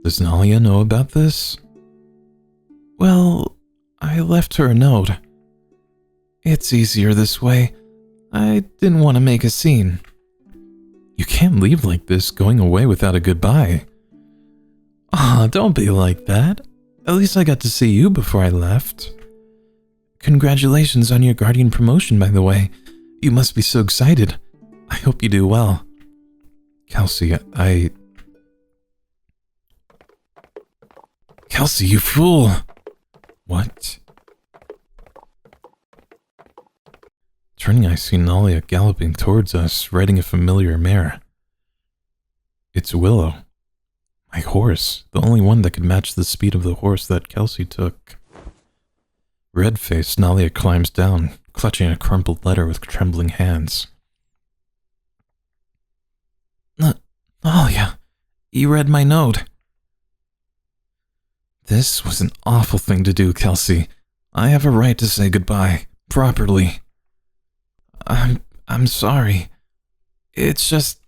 Does Nalia know about this? Well, I left her a note. It's easier this way. I didn't want to make a scene. You can't leave like this, going away without a goodbye. Aw, don't be like that. At least I got to see you before I left. Congratulations on your guardian promotion, by the way. You must be so excited. I hope you do well. Kelsey, Kelsey, you fool! What? Turning, I see Nalia galloping towards us, riding a familiar mare. It's Willow. My horse, the only one that could match the speed of the horse that Kelsey took. Red-faced, Nalia climbs down, clutching a crumpled letter with trembling hands. Nalia, you read my note. This was an awful thing to do, Kelsey. I have a right to say goodbye, properly. I'm sorry. It's just,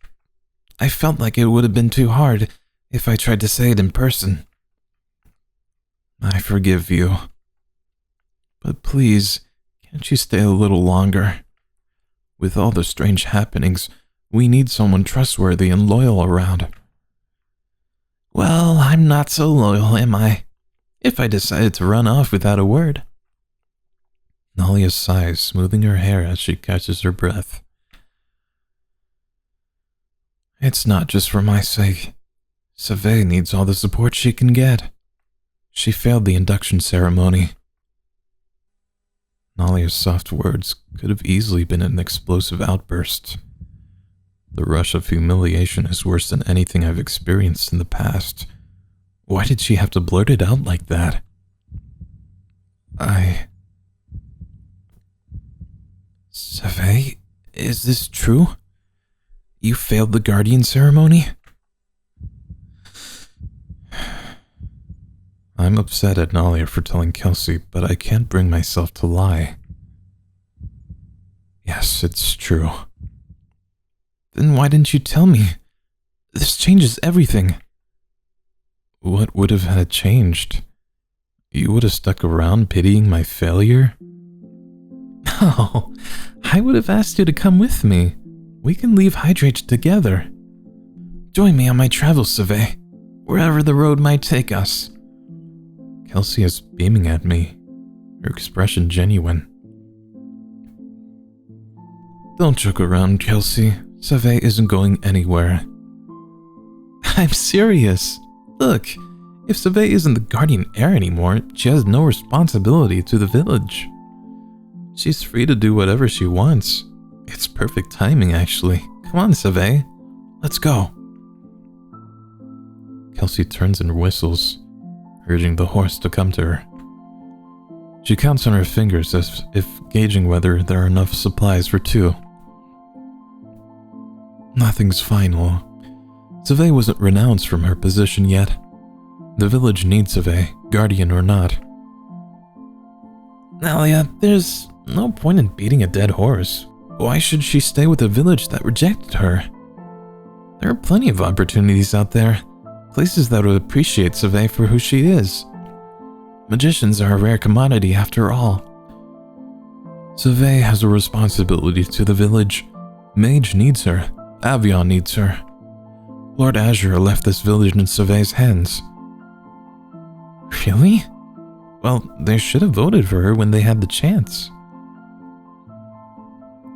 I felt like it would have been too hard if I tried to say it in person. I forgive you. But please, can't you stay a little longer? With all the strange happenings, we need someone trustworthy and loyal around. Well, I'm not so loyal, am I? if I decided to run off without a word. Nalia sighs, smoothing her hair as she catches her breath. It's not just for my sake. Savay needs all the support she can get. She failed the induction ceremony. Nalia's soft words could have easily been an explosive outburst. The rush of humiliation is worse than anything I've experienced in the past. Why did she have to blurt it out like that? Savay, is this true? You failed the guardian ceremony? I'm upset at Nalia for telling Kelsey, but I can't bring myself to lie. Yes, it's true. Then why didn't you tell me? This changes everything. What would have had changed? You would have stuck around pitying my failure? No, I would have asked you to come with me. We can leave Hydrate together. Join me on my travels, Savay, wherever the road might take us. Kelsey is beaming at me, her expression genuine. Don't joke around, Kelsey. Savay isn't going anywhere. I'm serious. Look, if Savay isn't the guardian heir anymore, she has no responsibility to the village. She's free to do whatever she wants. It's perfect timing, actually. Come on, Savay. Let's go. Kelsey turns and whistles, urging the horse to come to her. She counts on her fingers as if gauging whether there are enough supplies for two. Nothing's final. Savay wasn't renounced from her position yet. The village needs Savay, guardian or not. Nalia, there's no point in beating a dead horse. Why should she stay with a village that rejected her? There are plenty of opportunities out there, places that would appreciate Savay for who she is. Magicians are a rare commodity after all. Savay has a responsibility to the village. Mage needs her. Avion needs her. Lord Azure left this village in Savay's hands. Really? Well, they should have voted for her when they had the chance.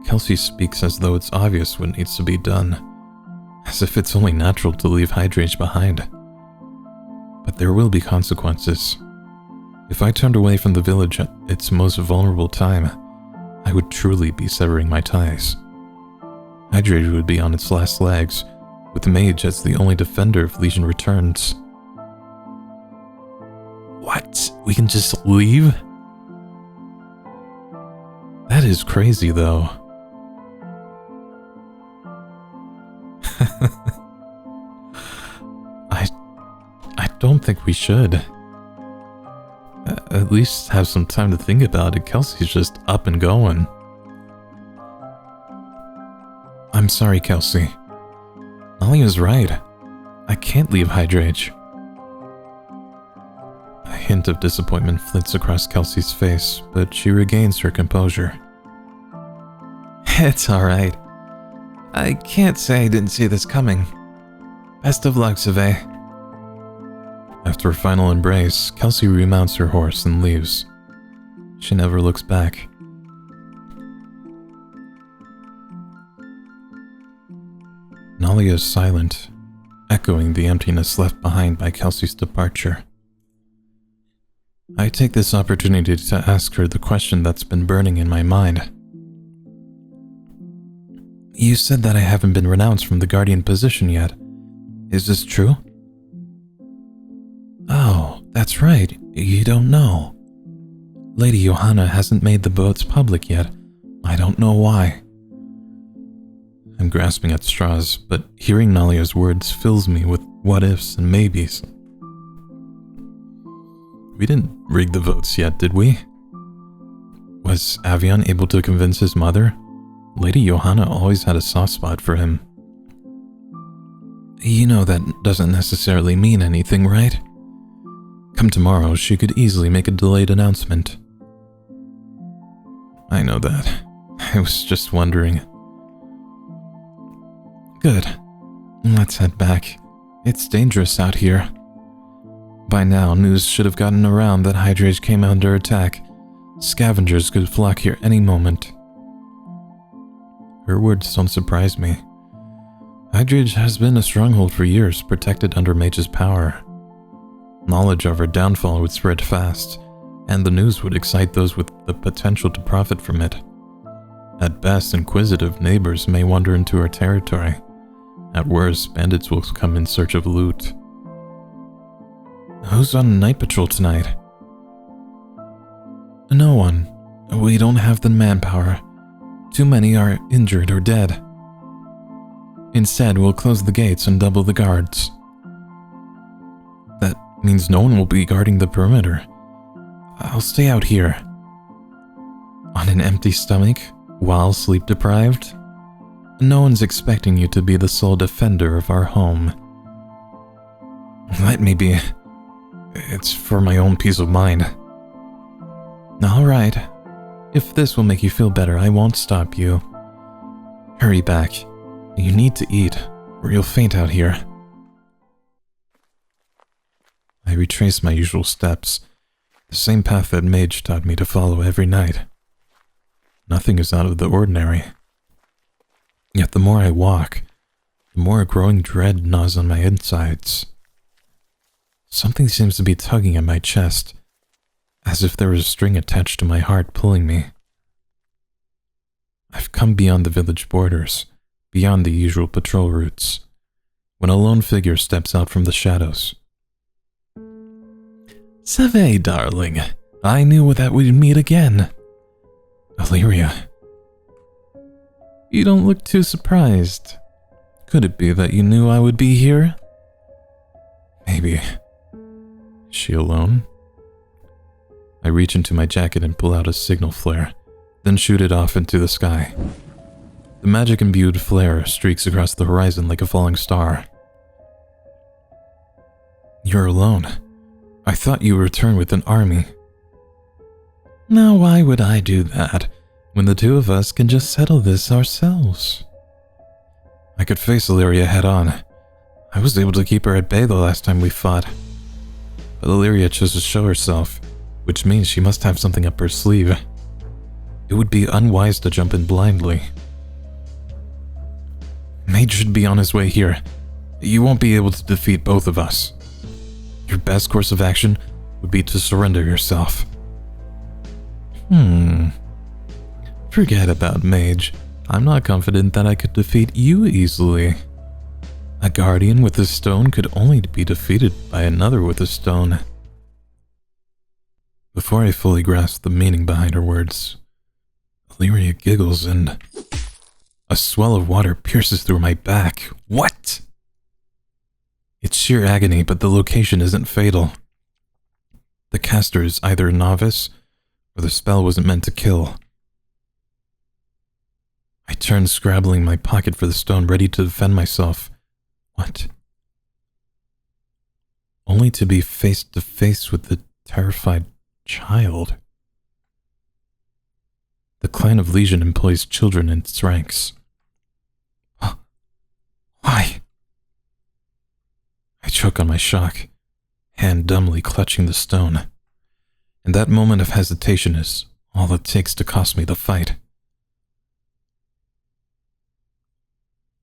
Kelsey speaks as though it's obvious what needs to be done, as if it's only natural to leave Hydrate behind. But there will be consequences. If I turned away from the village at its most vulnerable time, I would truly be severing my ties. Hydrate would be on its last legs, with Mage as the only defender if Legion returns. What? We can just leave? That is crazy, though. I don't think we should. At least have some time to think about it. Kelsey's just up and going. I'm sorry, Kelsey. Nalia's right. I can't leave Hydrate. A hint of disappointment flits across Kelsey's face, but she regains her composure. It's alright. I can't say I didn't see this coming. Best of luck, Savay. After a final embrace, Kelsey remounts her horse and leaves. She never looks back. Nalia is silent, echoing the emptiness left behind by Kelsey's departure. I take this opportunity to ask her the question that's been burning in my mind. You said that I haven't been renounced from the guardian position yet. Is this true? Oh, that's right. You don't know. Lady Johanna hasn't made the votes public yet. I don't know why. I'm grasping at straws, but hearing Nalia's words fills me with what-ifs and maybes. We didn't rig the votes yet, did we? Was Avion able to convince his mother? Lady Johanna always had a soft spot for him. You know that doesn't necessarily mean anything, right? Come tomorrow, she could easily make a delayed announcement. I know that. I was just wondering. Good. Let's head back. It's dangerous out here. By now, news should have gotten around that Hydrage came under attack. Scavengers could flock here any moment. Her words don't surprise me. Hydrage has been a stronghold for years, protected under Mage's power. Knowledge of her downfall would spread fast, and the news would excite those with the potential to profit from it. At best, inquisitive neighbors may wander into her territory. At worst, bandits will come in search of loot. Who's on night patrol tonight? No one. We don't have the manpower. Too many are injured or dead. Instead, we'll close the gates and double the guards. That means no one will be guarding the perimeter. I'll stay out here. On an empty stomach, while sleep-deprived? No one's expecting you to be the sole defender of our home. That may be. It's for my own peace of mind. Alright. If this will make you feel better, I won't stop you. Hurry back. You need to eat, or you'll faint out here. I retrace my usual steps, the same path that Mage taught me to follow every night. Nothing is out of the ordinary. Yet the more I walk, the more a growing dread gnaws on my insides. Something seems to be tugging at my chest, as if there was a string attached to my heart pulling me. I've come beyond the village borders, beyond the usual patrol routes, when a lone figure steps out from the shadows. Savay, darling, I knew that we'd meet again. Illyria. You don't look too surprised. Could it be that you knew I would be here? Maybe. Is she alone? I reach into my jacket and pull out a signal flare, then shoot it off into the sky. The magic-imbued flare streaks across the horizon like a falling star. You're alone. I thought you returned with an army. Now why would I do that, when the two of us can just settle this ourselves? I could face Illyria head-on. I was able to keep her at bay the last time we fought. But Illyria chose to show herself, which means she must have something up her sleeve. It would be unwise to jump in blindly. Mage should be on his way here. You won't be able to defeat both of us. Your best course of action would be to surrender yourself. Forget about Mage. I'm not confident that I could defeat you easily. A guardian with a stone could only be defeated by another with a stone. Before I fully grasp the meaning behind her words, Illyria giggles and a swell of water pierces through my back. What? It's sheer agony, but the location isn't fatal. The caster is either a novice, or the spell wasn't meant to kill. I turn, scrabbling my pocket for the stone, ready to defend myself. What? Only to be face to face with the terrified child. The clan of Legion employs children in its ranks. Why? I choke on my shock, hand dumbly clutching the stone. And that moment of hesitation is all it takes to cost me the fight.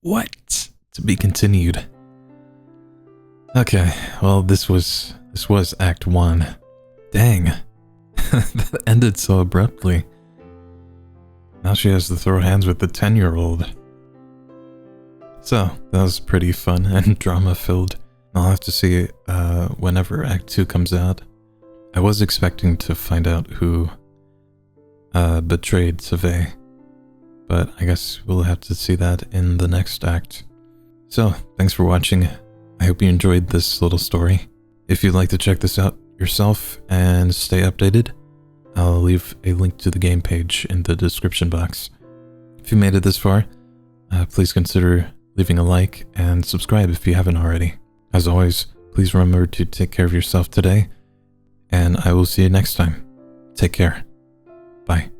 What? To be continued. Okay, well this was Act 1. Dang. That ended so abruptly. Now she has to throw hands with the 10-year-old. So, that was pretty fun and drama-filled. I'll have to see whenever Act 2 comes out. I was expecting to find out who betrayed Savay, but I guess we'll have to see that in the next act. So, thanks for watching. I hope you enjoyed this little story. If you'd like to check this out yourself and stay updated, I'll leave a link to the game page in the description box. If you made it this far, please consider leaving a like and subscribe if you haven't already. As always, please remember to take care of yourself today, and I will see you next time. Take care. Bye.